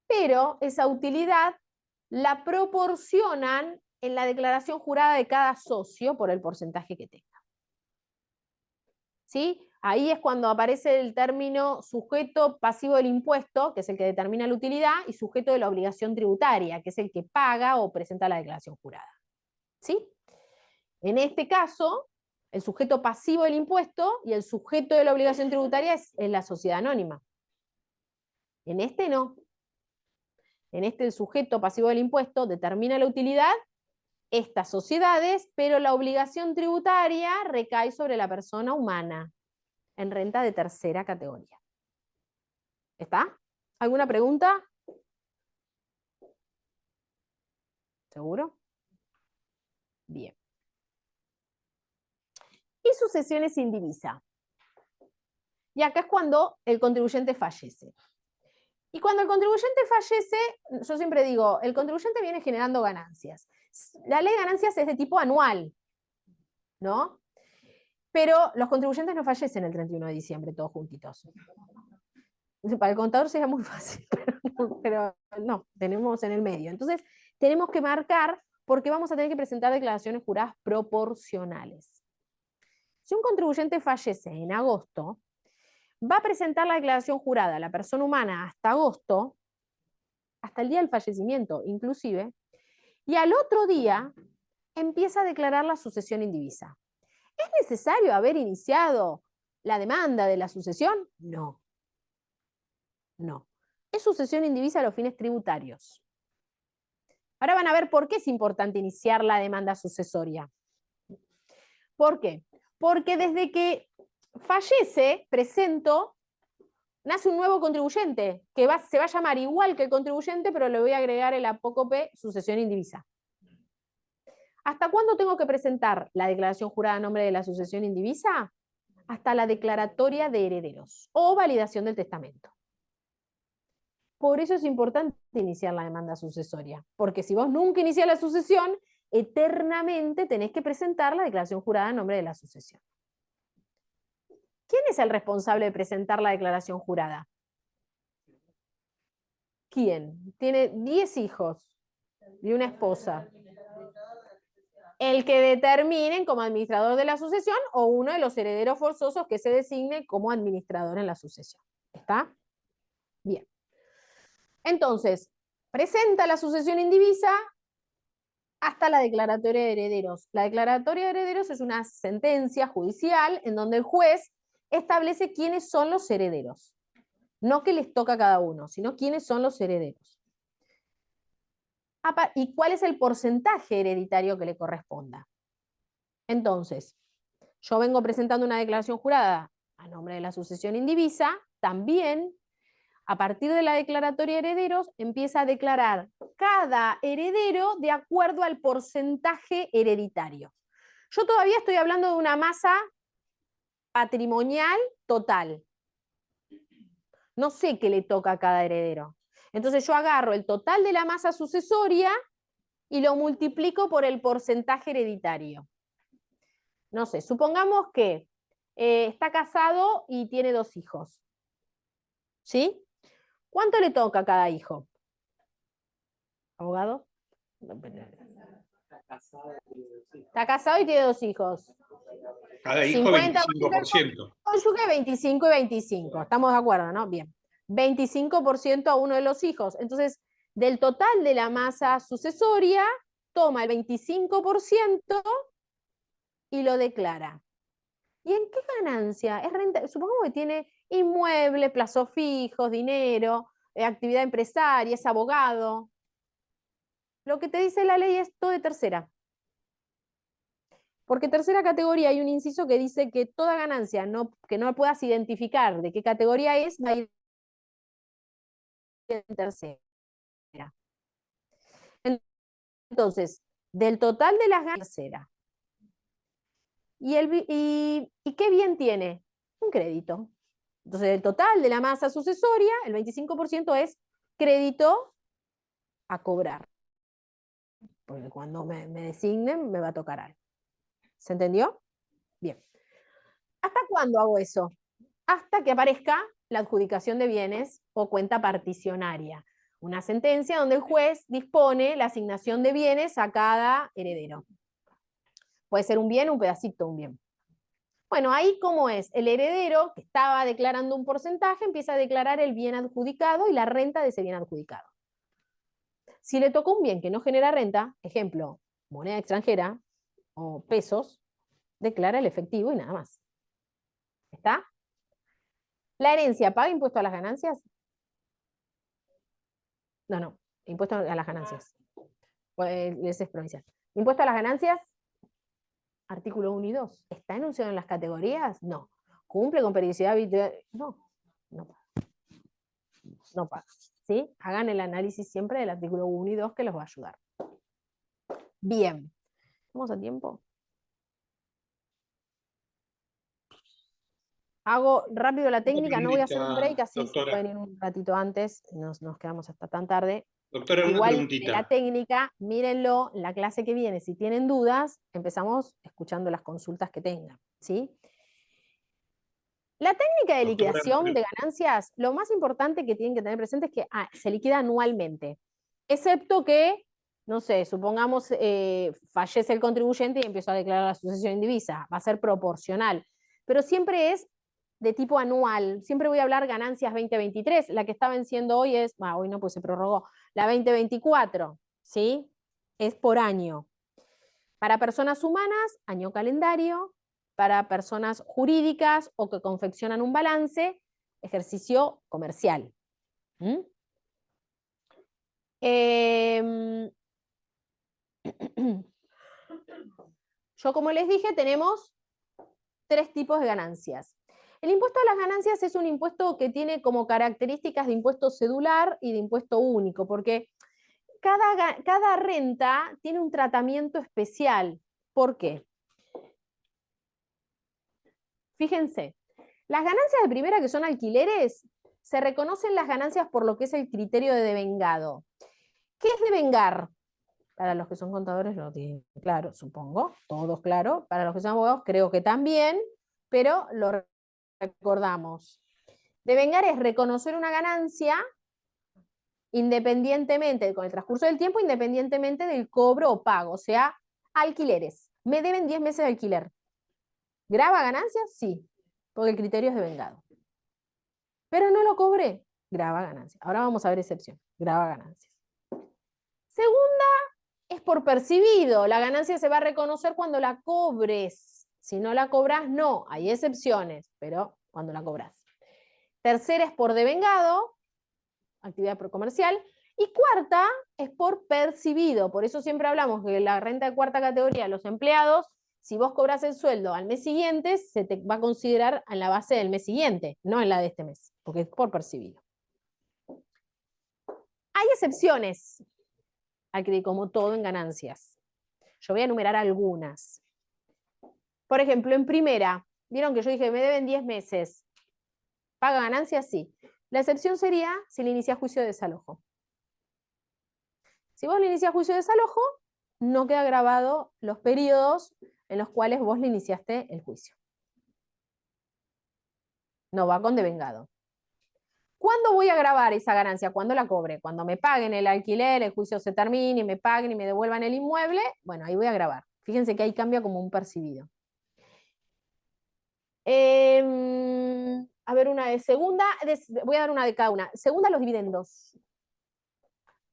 pero esa utilidad la proporcionan en la declaración jurada de cada socio por el porcentaje que tenga. ¿Sí? Ahí es cuando aparece el término sujeto pasivo del impuesto, que es el que determina la utilidad, y sujeto de la obligación tributaria, que es el que paga o presenta la declaración jurada. ¿Sí? En este caso, el sujeto pasivo del impuesto y el sujeto de la obligación tributaria es la sociedad anónima. En este no. En este el sujeto pasivo del impuesto determina la utilidad, estas sociedades, pero la obligación tributaria recae sobre la persona humana en renta de tercera categoría. ¿Está? ¿Alguna pregunta? ¿Seguro? Bien. Y sucesiones sin divisa. Y acá es cuando el contribuyente fallece. Y cuando el contribuyente fallece, yo siempre digo, el contribuyente viene generando ganancias. La ley de ganancias es de tipo anual, ¿no? Pero los contribuyentes no fallecen el 31 de diciembre, todos juntitos. Para el contador sería muy fácil, pero no, tenemos en el medio. Entonces, tenemos que marcar porque vamos a tener que presentar declaraciones juradas proporcionales. Si un contribuyente fallece en agosto, va a presentar la declaración jurada a la persona humana hasta agosto, hasta el día del fallecimiento inclusive, y al otro día empieza a declarar la sucesión indivisa. ¿Es necesario haber iniciado la demanda de la sucesión? No. No. Es sucesión indivisa a los fines tributarios. Ahora van a ver por qué es importante iniciar la demanda sucesoria. ¿Por qué? Porque desde que fallece, nace un nuevo contribuyente, que se va a llamar igual que el contribuyente, pero le voy a agregar el apócope sucesión indivisa. ¿Hasta cuándo tengo que presentar la declaración jurada a nombre de la sucesión indivisa? Hasta la declaratoria de herederos o validación del testamento. Por eso es importante iniciar la demanda sucesoria, porque si vos nunca iniciás la sucesión, eternamente tenés que presentar la declaración jurada a nombre de la sucesión. ¿Quién es el responsable de presentar la declaración jurada? ¿Quién? Tiene 10 hijos y una esposa. El que determinen como administrador de la sucesión o uno de los herederos forzosos que se designe como administrador en la sucesión. ¿Está? Bien. Entonces, presenta la sucesión indivisa hasta la declaratoria de herederos. La declaratoria de herederos es una sentencia judicial en donde el juez establece quiénes son los herederos. No qué les toca a cada uno, sino quiénes son los herederos. ¿Y cuál es el porcentaje hereditario que le corresponda? Entonces, yo vengo presentando una declaración jurada a nombre de la sucesión indivisa, también a partir de la declaratoria de herederos empieza a declarar cada heredero de acuerdo al porcentaje hereditario. Yo todavía estoy hablando de una masa patrimonial total. No sé qué le toca a cada heredero. Entonces yo agarro el total de la masa sucesoria y lo multiplico por el porcentaje hereditario. No sé, supongamos que está casado y tiene 2 hijos. ¿Sí? ¿Cuánto le toca a cada hijo? ¿Abogado? Está casado y tiene 2 hijos. Cada hijo 25%. Cónyuge 25 y 25. Estamos de acuerdo, ¿no? Bien. 25% a uno de los hijos. Entonces, del total de la masa sucesoria, toma el 25% y lo declara. ¿Y en qué ganancia? Es renta. Supongamos que tiene inmueble, plazos fijos, dinero, actividad empresaria, es abogado. Lo que te dice la ley es todo de tercera. Porque tercera categoría hay un inciso que dice que toda ganancia que no puedas identificar de qué categoría es, va a ir en tercera. Entonces, del total de las ganancias, tercera. ¿Y qué bien tiene? Un crédito. Entonces, el total de la masa sucesoria, el 25% es crédito a cobrar. Porque cuando me designen, me va a tocar algo. ¿Se entendió? Bien. ¿Hasta cuándo hago eso? Hasta que aparezca la adjudicación de bienes o cuenta particionaria. Una sentencia donde el juez dispone la asignación de bienes a cada heredero. Puede ser un bien o un pedacito de un bien. Bueno, ahí cómo es, el heredero que estaba declarando un porcentaje empieza a declarar el bien adjudicado y la renta de ese bien adjudicado. Si le tocó un bien que no genera renta, ejemplo, moneda extranjera o pesos, declara el efectivo y nada más. ¿Está? ¿La herencia paga impuesto a las ganancias? No, impuesto a las ganancias. Ese es provincial. Impuesto a las ganancias, artículo 1 y 2. ¿Está enunciado en las categorías? No. ¿Cumple con periodicidad habitual? No paga. No paga. ¿Sí? Hagan el análisis siempre del artículo 1 y 2 que los va a ayudar. Bien. ¿Estamos a tiempo? Hago rápido la técnica, no voy a hacer un break, así doctora. se pueden ir un ratito antes, nos quedamos hasta tan tarde. Doctora, una Igual preguntita. la técnica, mírenlo, la clase que viene, si tienen dudas, empezamos escuchando las consultas que tengan, ¿sí? La técnica de Doctora, liquidación de ganancias, lo más importante que tienen que tener presente es que se liquida anualmente, excepto que, no sé, supongamos fallece el contribuyente y empezó a declarar la sucesión indivisa, va a ser proporcional, pero siempre es de tipo anual. Siempre voy a hablar ganancias 2023, la que está venciendo hoy es, hoy no, pues se prorrogó, la 2024, ¿sí? Es por año. Para personas humanas, año calendario. Para personas jurídicas o que confeccionan un balance, ejercicio comercial. Yo, como les dije, tenemos 3 tipos de ganancias. El impuesto a las ganancias es un impuesto que tiene como características de impuesto cedular y de impuesto único, porque cada renta tiene un tratamiento especial. ¿Por qué? Fíjense, las ganancias de primera, que son alquileres, se reconocen las ganancias por lo que es el criterio de devengado. ¿Qué es devengar? Para los que son contadores lo tienen claro, supongo, todos claro. Para los que son abogados creo que también, pero lo recordamos. Devengar es reconocer una ganancia independientemente, con el transcurso del tiempo, independientemente del cobro o pago, o sea, alquileres. Me deben 10 meses de alquiler. ¿Graba ganancias? Sí, porque el criterio es devengado. Pero no lo cobré, graba ganancias. Ahora vamos a ver excepción, graba ganancias. Segunda es por percibido. La ganancia se va a reconocer cuando la cobres. Si no la cobras, no. Hay excepciones, pero cuando la cobras. Tercera es por devengado, actividad comercial. Y cuarta es por percibido. Por eso siempre hablamos que la renta de cuarta categoría, los empleados, si vos cobras el sueldo al mes siguiente, se te va a considerar en la base del mes siguiente, no en la de este mes, porque es por percibido. Hay excepciones, como todo en ganancias. Yo voy a enumerar algunas. Por ejemplo, en primera, vieron que yo dije, me deben 10 meses. ¿Paga ganancias? Sí. La excepción sería si le inicia juicio de desalojo. Si vos le iniciás juicio de desalojo, no queda grabado los periodos en los cuales vos le iniciaste el juicio. No va con devengado. ¿Cuándo voy a grabar esa ganancia? Cuando la cobre. Cuando me paguen el alquiler, el juicio se termine, me paguen y me devuelvan el inmueble, bueno, ahí voy a grabar. Fíjense que ahí cambia como un percibido. A ver, una de segunda, voy a dar una de cada una. Segunda, los dividendos.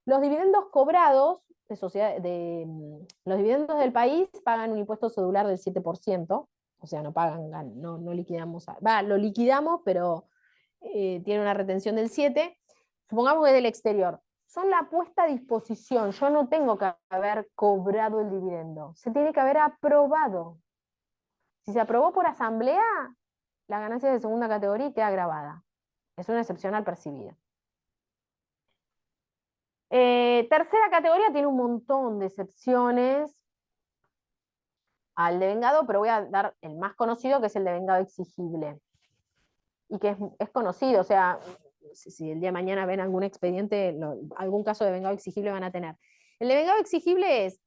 Los dividendos cobrados los dividendos del país pagan un impuesto cedular del 7%, o sea, no pagan, no liquidamos, lo liquidamos, pero tiene una retención del 7%. Supongamos que es del exterior. Son la puesta a disposición. Yo no tengo que haber cobrado el dividendo. Se tiene que haber aprobado. Si se aprobó por asamblea, la ganancia es de segunda categoría queda grabada. Es una excepción al percibido. Tercera categoría tiene un montón de excepciones. al devengado, pero voy a dar el más conocido, que es el devengado exigible. Y que es conocido, o sea, si el día de mañana ven algún expediente, algún caso de devengado exigible van a tener. El devengado exigible es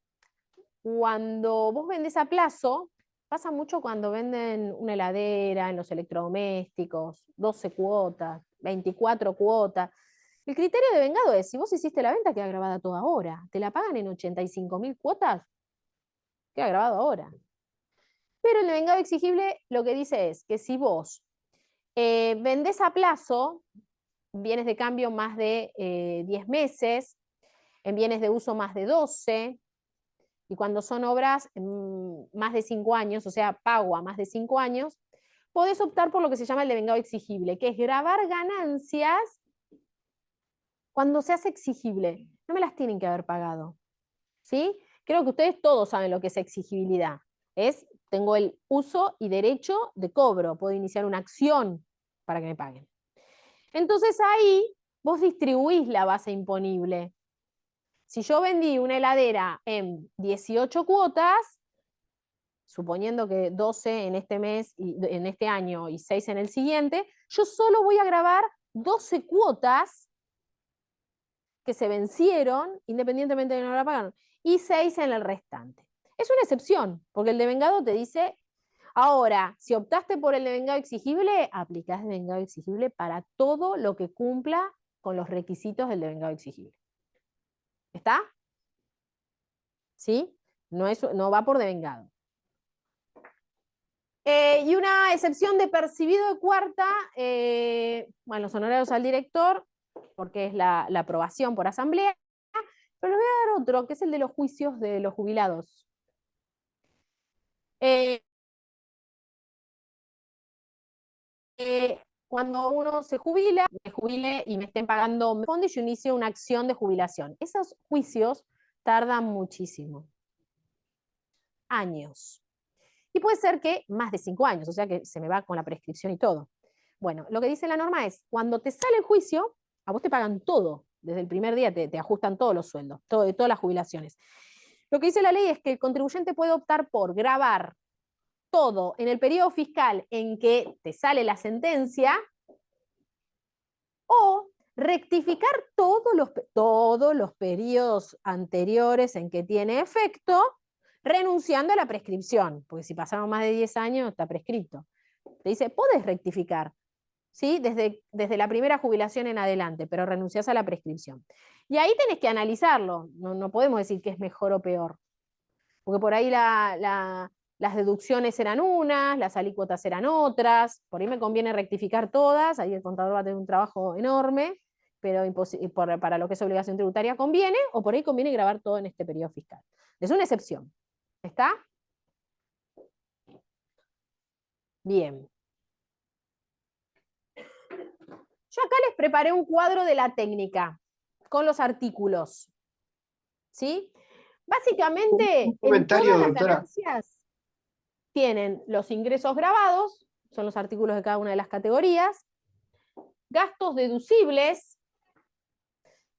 cuando vos vendés a plazo, pasa mucho cuando venden una heladera, en los electrodomésticos, 12 cuotas, 24 cuotas. El criterio de devengado es, si vos hiciste la venta, queda grabada toda ahora. Te la pagan en 85.000 cuotas, queda grabado ahora. Pero el devengado exigible lo que dice es que si vos vendés a plazo, bienes de cambio más de 10 meses, en bienes de uso más de 12, y cuando son obras más de 5 años, o sea, pago a más de 5 años, podés optar por lo que se llama el devengado exigible, que es grabar ganancias cuando se hace exigible. No me las tienen que haber pagado. ¿Sí? Creo que ustedes todos saben lo que es exigibilidad. Tengo el uso y derecho de cobro, puedo iniciar una acción para que me paguen. Entonces ahí vos distribuís la base imponible. Si yo vendí una heladera en 18 cuotas, suponiendo que 12 en este mes, en este año y 6 en el siguiente, yo solo voy a grabar 12 cuotas que se vencieron, independientemente de que no la pagaron, y 6 en el restante. Es una excepción, porque el devengado te dice, ahora, si optaste por el devengado exigible, aplicás devengado exigible para todo lo que cumpla con los requisitos del devengado exigible. ¿Está? ¿Sí? No va por devengado. Y una excepción de percibido de cuarta, bueno, los honorarios al director, porque es la aprobación por asamblea, pero les voy a dar otro, que es el de los juicios de los jubilados. Cuando uno se jubila, me jubile y me estén pagando fondo y yo inicio una acción de jubilación. Esos juicios tardan muchísimo. Años. Y puede ser que más de 5 años, o sea que se me va con la prescripción y todo. Bueno, lo que dice la norma es, cuando te sale el juicio, a vos te pagan todo. Desde el primer día te ajustan todos los sueldos, de todas las jubilaciones. Lo que dice la ley es que el contribuyente puede optar por grabar todo en el periodo fiscal en que te sale la sentencia o rectificar todos los periodos anteriores en que tiene efecto, renunciando a la prescripción, porque si pasaron más de 10 años está prescripto. Te dice, podés rectificar, ¿sí? Desde la primera jubilación en adelante, pero renunciás a la prescripción. Y ahí tenés que analizarlo, no podemos decir que es mejor o peor, porque por ahí las deducciones eran unas, las alícuotas eran otras, por ahí me conviene rectificar todas, ahí el contador va a tener un trabajo enorme, pero para lo que es obligación tributaria conviene, o por ahí conviene grabar todo en este periodo fiscal. Es una excepción. ¿Está? Bien. Yo acá les preparé un cuadro de la técnica con los artículos. ¿Sí? Básicamente, Un comentario, en todas las doctora. ganancias tienen los ingresos grabados, son los artículos de cada una de las categorías, gastos deducibles,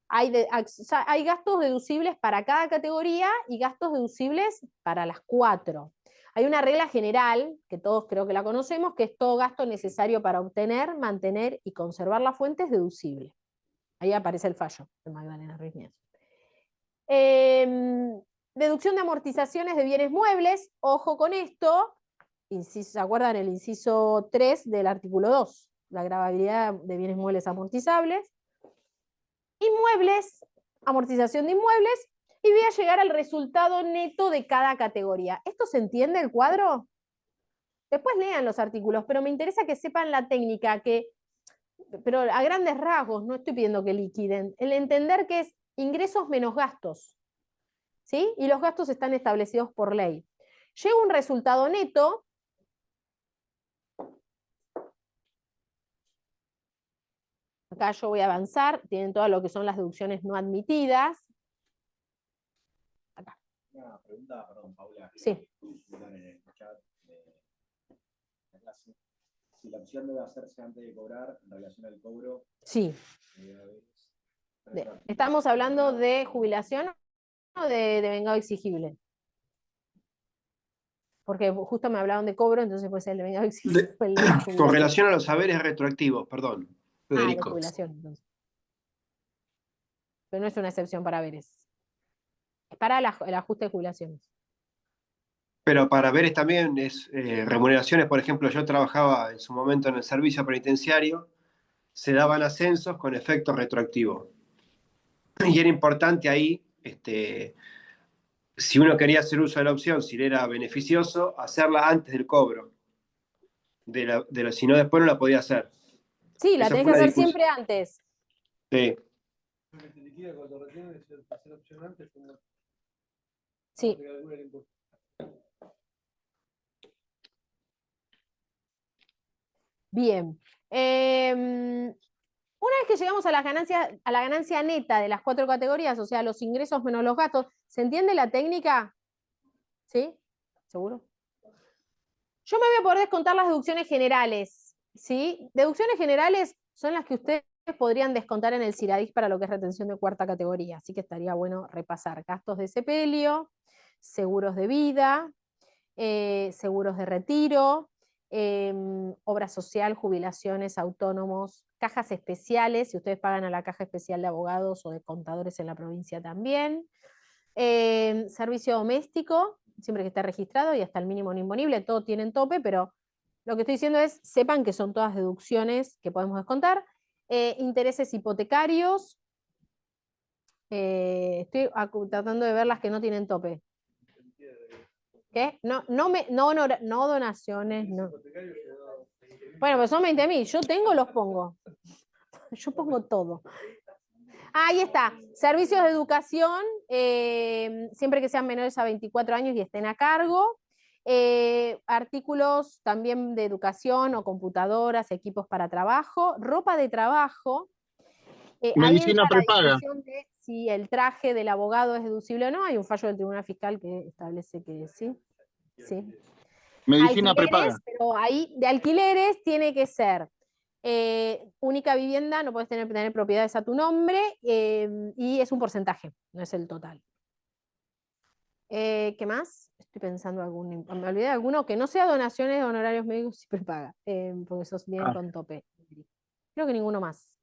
hay gastos deducibles para cada categoría y gastos deducibles para las 4. Hay una regla general, que todos creo que la conocemos, que es todo gasto necesario para obtener, mantener y conservar la fuente es deducible. Ahí aparece el fallo de Magdalena Ruiz Mienzo. Deducción de amortizaciones de bienes muebles, ojo con esto, ¿se acuerdan el inciso 3 del artículo 2? La gravabilidad de bienes muebles amortizables. Inmuebles, amortización de inmuebles, y voy a llegar al resultado neto de cada categoría. ¿Esto se entiende el cuadro? Después lean los artículos, pero me interesa que sepan la técnica, pero a grandes rasgos, no estoy pidiendo que liquiden, el entender que es ingresos menos gastos, ¿sí? Y los gastos están establecidos por ley. Llega un resultado neto. Acá yo voy a avanzar, tienen todo lo que son las deducciones no admitidas. Acá. Una pregunta, perdón, Paula. Sí. En el chat de la clase. Si la opción debe hacerse antes de cobrar, en relación al cobro. Sí. ¿Estamos hablando de jubilación o de devengado exigible? porque justo me hablaron de cobro, entonces puede ser el de vengado De- o el de Con jubilación. relación a los saberes retroactivos, perdón, El de Federico. jubilación, entonces. Pero no es una excepción para haberes. Es para el ajuste de jubilaciones. Pero para veres también es remuneraciones, por ejemplo, yo trabajaba en su momento en el servicio penitenciario, se daban ascensos con efecto retroactivo. Y era importante ahí, si uno quería hacer uso de la opción, si le era beneficioso, hacerla antes del cobro. Si no, después no la podía hacer. Sí, la Esa tenés fue que una hacer discusión. siempre antes. Sí. Sí. Bien. Una vez que llegamos a la ganancia neta de las 4 categorías, o sea, los ingresos menos los gastos, ¿se entiende la técnica? ¿Sí? ¿Seguro? Yo me voy a poder descontar las deducciones generales, ¿sí? Deducciones generales son las que ustedes podrían descontar en el CIRADIS para lo que es retención de 4ª categoría, así que estaría bueno repasar gastos de sepelio, seguros de vida, seguros de retiro, obra social, jubilaciones, autónomos, cajas especiales, si ustedes pagan a la caja especial de abogados o de contadores en la provincia también, servicio doméstico, siempre que esté registrado y hasta el mínimo no imponible, todo tienen tope, pero lo que estoy diciendo es, sepan que son todas deducciones que podemos descontar, intereses hipotecarios, estoy tratando de ver las que no tienen tope. ¿Qué? No donaciones, no. Bueno, pues son 20.000, yo tengo, los pongo. Yo pongo todo. Ahí está, servicios de educación, siempre que sean menores a 24 años y estén a cargo. Artículos también de educación o computadoras, equipos para trabajo, ropa de trabajo. Ahí entra la discusión de si el traje del abogado es deducible o no. Hay un fallo del Tribunal Fiscal que establece que sí. Sí. Medicina Alquileres, prepaga. pero ahí de alquileres tiene que ser única vivienda, no puedes tener propiedades a tu nombre, y es un porcentaje, no es el total. ¿Qué más? Estoy pensando me olvidé de alguno que no sea donaciones, honorarios médicos y prepaga, porque esos vienen con tope. Creo que ninguno más.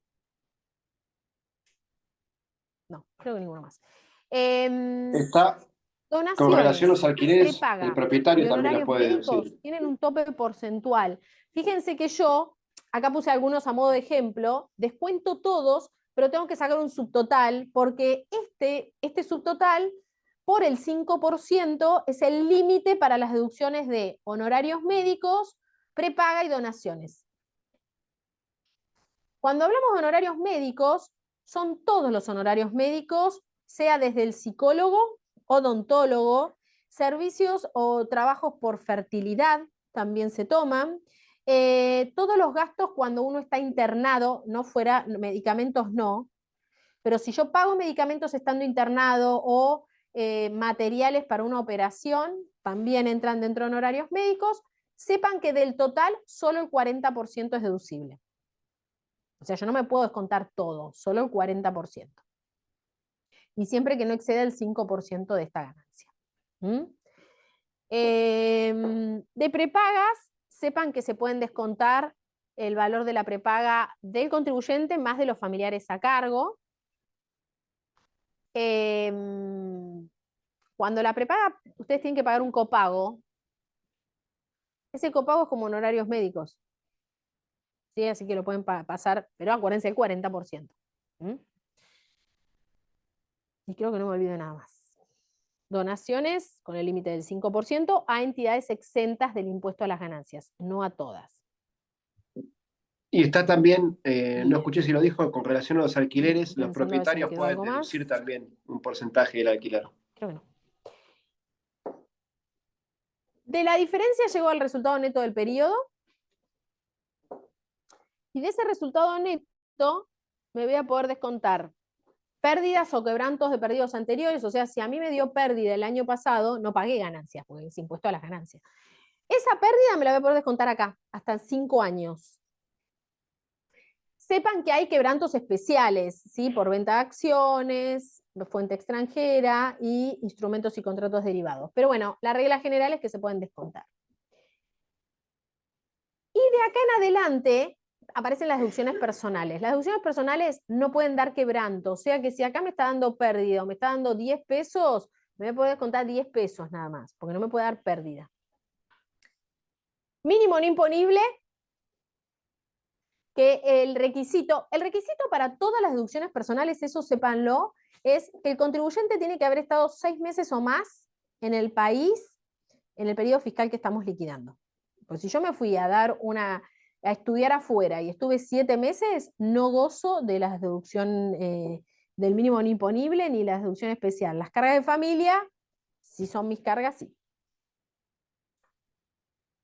No, creo que ninguno más. Está con Donaciones, relación a los alquileres, prepaga el propietario y también las honorarios puede médicos deducir. tienen un tope porcentual. Fíjense que yo, acá puse algunos a modo de ejemplo, descuento todos, pero tengo que sacar un subtotal, porque este subtotal, por el 5%, es el límite para las deducciones de honorarios médicos, prepaga y donaciones. Cuando hablamos de honorarios médicos, son todos los honorarios médicos, sea desde el psicólogo, odontólogo, servicios o trabajos por fertilidad también se toman, todos los gastos cuando uno está internado, no fuera medicamentos no, pero si yo pago medicamentos estando internado o materiales para una operación, también entran dentro de honorarios médicos, sepan que del total solo el 40% es deducible. O sea, yo no me puedo descontar todo, solo el 40%. Y siempre que no exceda el 5% de esta ganancia. De prepagas, sepan que se pueden descontar el valor de la prepaga del contribuyente más de los familiares a cargo. Cuando la prepaga, ustedes tienen que pagar un copago. Ese copago es como honorarios médicos. ¿Sí? Así que lo pueden pasar, pero acuérdense el 40%. Y creo que no me olvido nada más. Donaciones con el límite del 5% a entidades exentas del impuesto a las ganancias, no a todas. Y está también, no escuché si lo dijo, con relación a los alquileres, los Pensando a ver si me propietarios quedó pueden algo más. deducir también un porcentaje del alquiler. Creo que no. De la diferencia llegó al resultado neto del periodo. Y de ese resultado neto me voy a poder descontar pérdidas o quebrantos de periodos anteriores. O sea, si a mí me dio pérdida el año pasado, no pagué ganancias, porque es impuesto a las ganancias. Esa pérdida me la voy a poder descontar acá, hasta 5 años. sepan que hay quebrantos especiales, ¿sí? Por venta de acciones, fuente extranjera y instrumentos y contratos derivados. Pero bueno, la regla general es que se pueden descontar. Y de acá en adelante aparecen las deducciones personales. Las deducciones personales no pueden dar quebranto, o sea que si acá me está dando pérdida o me está dando 10 pesos, me voy a poder descontar 10 pesos nada más, porque no me puede dar pérdida. Mínimo no imponible, que el requisito para todas las deducciones personales, eso sépanlo, es que el contribuyente tiene que haber estado 6 meses o más en el país en el periodo fiscal que estamos liquidando. Pues si yo me fui a estudiar afuera y estuve 7 meses, no gozo de la deducción del mínimo no imponible ni la deducción especial. Las cargas de familia, si son mis cargas, sí.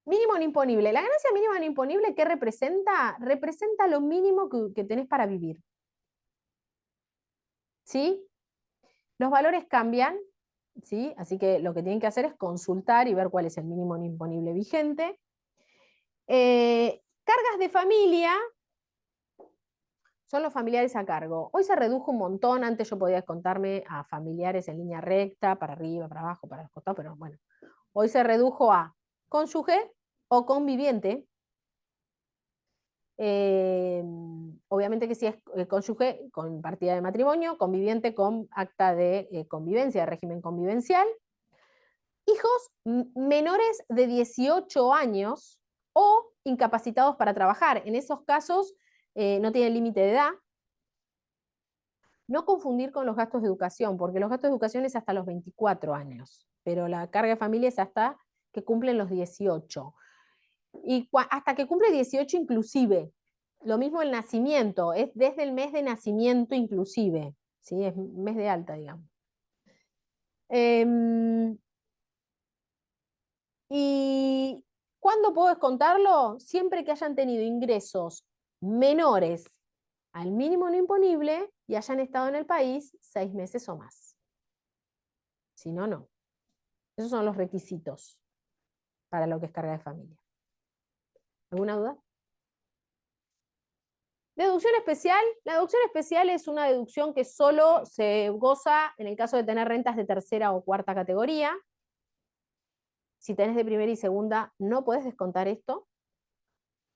Mínimo no imponible. La ganancia mínima no imponible, ¿qué representa? Representa lo mínimo que tenés para vivir. ¿Sí? Los valores cambian, ¿sí? Así que lo que tienen que hacer es consultar y ver cuál es el mínimo no imponible vigente. Cargas de familia son los familiares a cargo. Hoy se redujo un montón, antes yo podía descontarme a familiares en línea recta, para arriba, para abajo, para los costados, pero bueno. Hoy se redujo a cónyuge o conviviente. Obviamente que si es cónyuge con partida de matrimonio, conviviente con acta de convivencia, de régimen convivencial. Hijos menores de 18 años o incapacitados para trabajar. En esos casos no tienen límite de edad. No confundir con los gastos de educación, porque los gastos de educación es hasta los 24 años, pero la carga de familia es hasta que cumplen los 18. Y hasta que cumple 18 inclusive. Lo mismo el nacimiento, es desde el mes de nacimiento inclusive, ¿sí? Es mes de alta, digamos. ¿Y cuándo puedo descontarlo? Siempre que hayan tenido ingresos menores al mínimo no imponible y hayan estado en el país 6 meses o más. Si no, no. Esos son los requisitos para lo que es carga de familia. ¿Alguna duda? Deducción especial. La deducción especial es una deducción que solo se goza en el caso de tener rentas de tercera o cuarta categoría. Si tenés de primera y segunda, no podés descontar esto.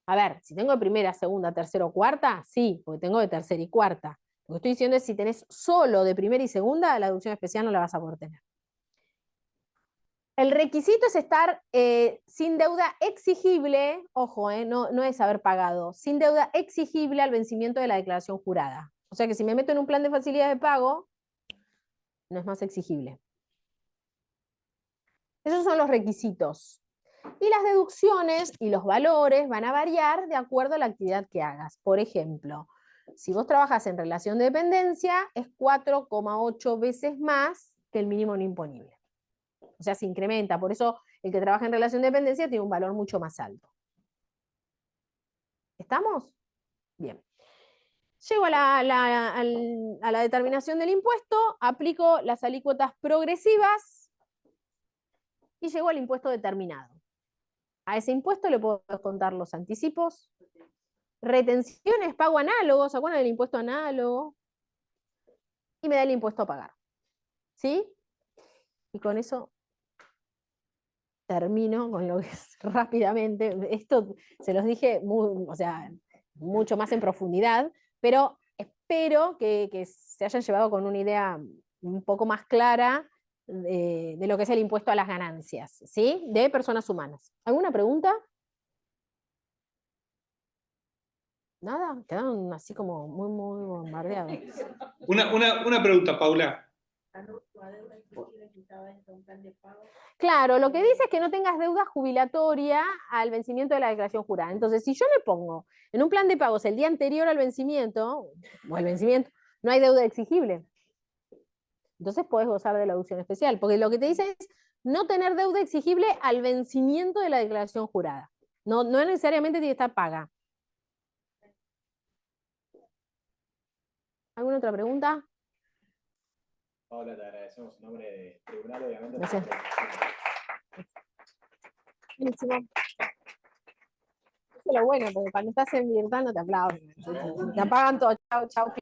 A ver, si tengo de primera, segunda, tercera o cuarta, sí, porque tengo de tercera y cuarta. Lo que estoy diciendo es si tenés solo de primera y segunda, la deducción especial no la vas a poder tener. El requisito es estar sin deuda exigible, ojo, no es haber pagado, sin deuda exigible al vencimiento de la declaración jurada. O sea que si me meto en un plan de facilidad de pago, no es más exigible. Esos son los requisitos. Y las deducciones y los valores van a variar de acuerdo a la actividad que hagas. Por ejemplo, si vos trabajas en relación de dependencia, es 4,8 veces más que el mínimo no imponible. O sea, se incrementa. Por eso el que trabaja en relación de dependencia tiene un valor mucho más alto. ¿Estamos? Bien. Llego a la determinación del impuesto, aplico las alícuotas progresivas y llego al impuesto determinado. A ese impuesto le puedo descontar los anticipos, retenciones, pago análogo, ¿se acuerdan del impuesto análogo? Y me da el impuesto a pagar. ¿Sí? Y con eso termino con lo que es rápidamente. Esto se los dije mucho más en profundidad, pero espero que se hayan llevado con una idea un poco más clara de lo que es el impuesto a las ganancias, ¿sí? De personas humanas. ¿Alguna pregunta? Nada, quedaron así como muy bombardeados. Una pregunta, Paula. Claro, lo que dice es que no tengas deuda jubilatoria al vencimiento de la declaración jurada. Entonces, si yo le pongo en un plan de pagos el día anterior al vencimiento, no hay deuda exigible. Entonces podés gozar de la deducción especial, porque lo que te dice es no tener deuda exigible al vencimiento de la declaración jurada. No necesariamente tiene que estar paga. ¿Alguna otra pregunta? Paula, te agradecemos en nombre del tribunal, obviamente. Gracias. Buenísimo. lo bueno, porque cuando estás en virtual no te aplauden. Te apagan todo. Chau, chau.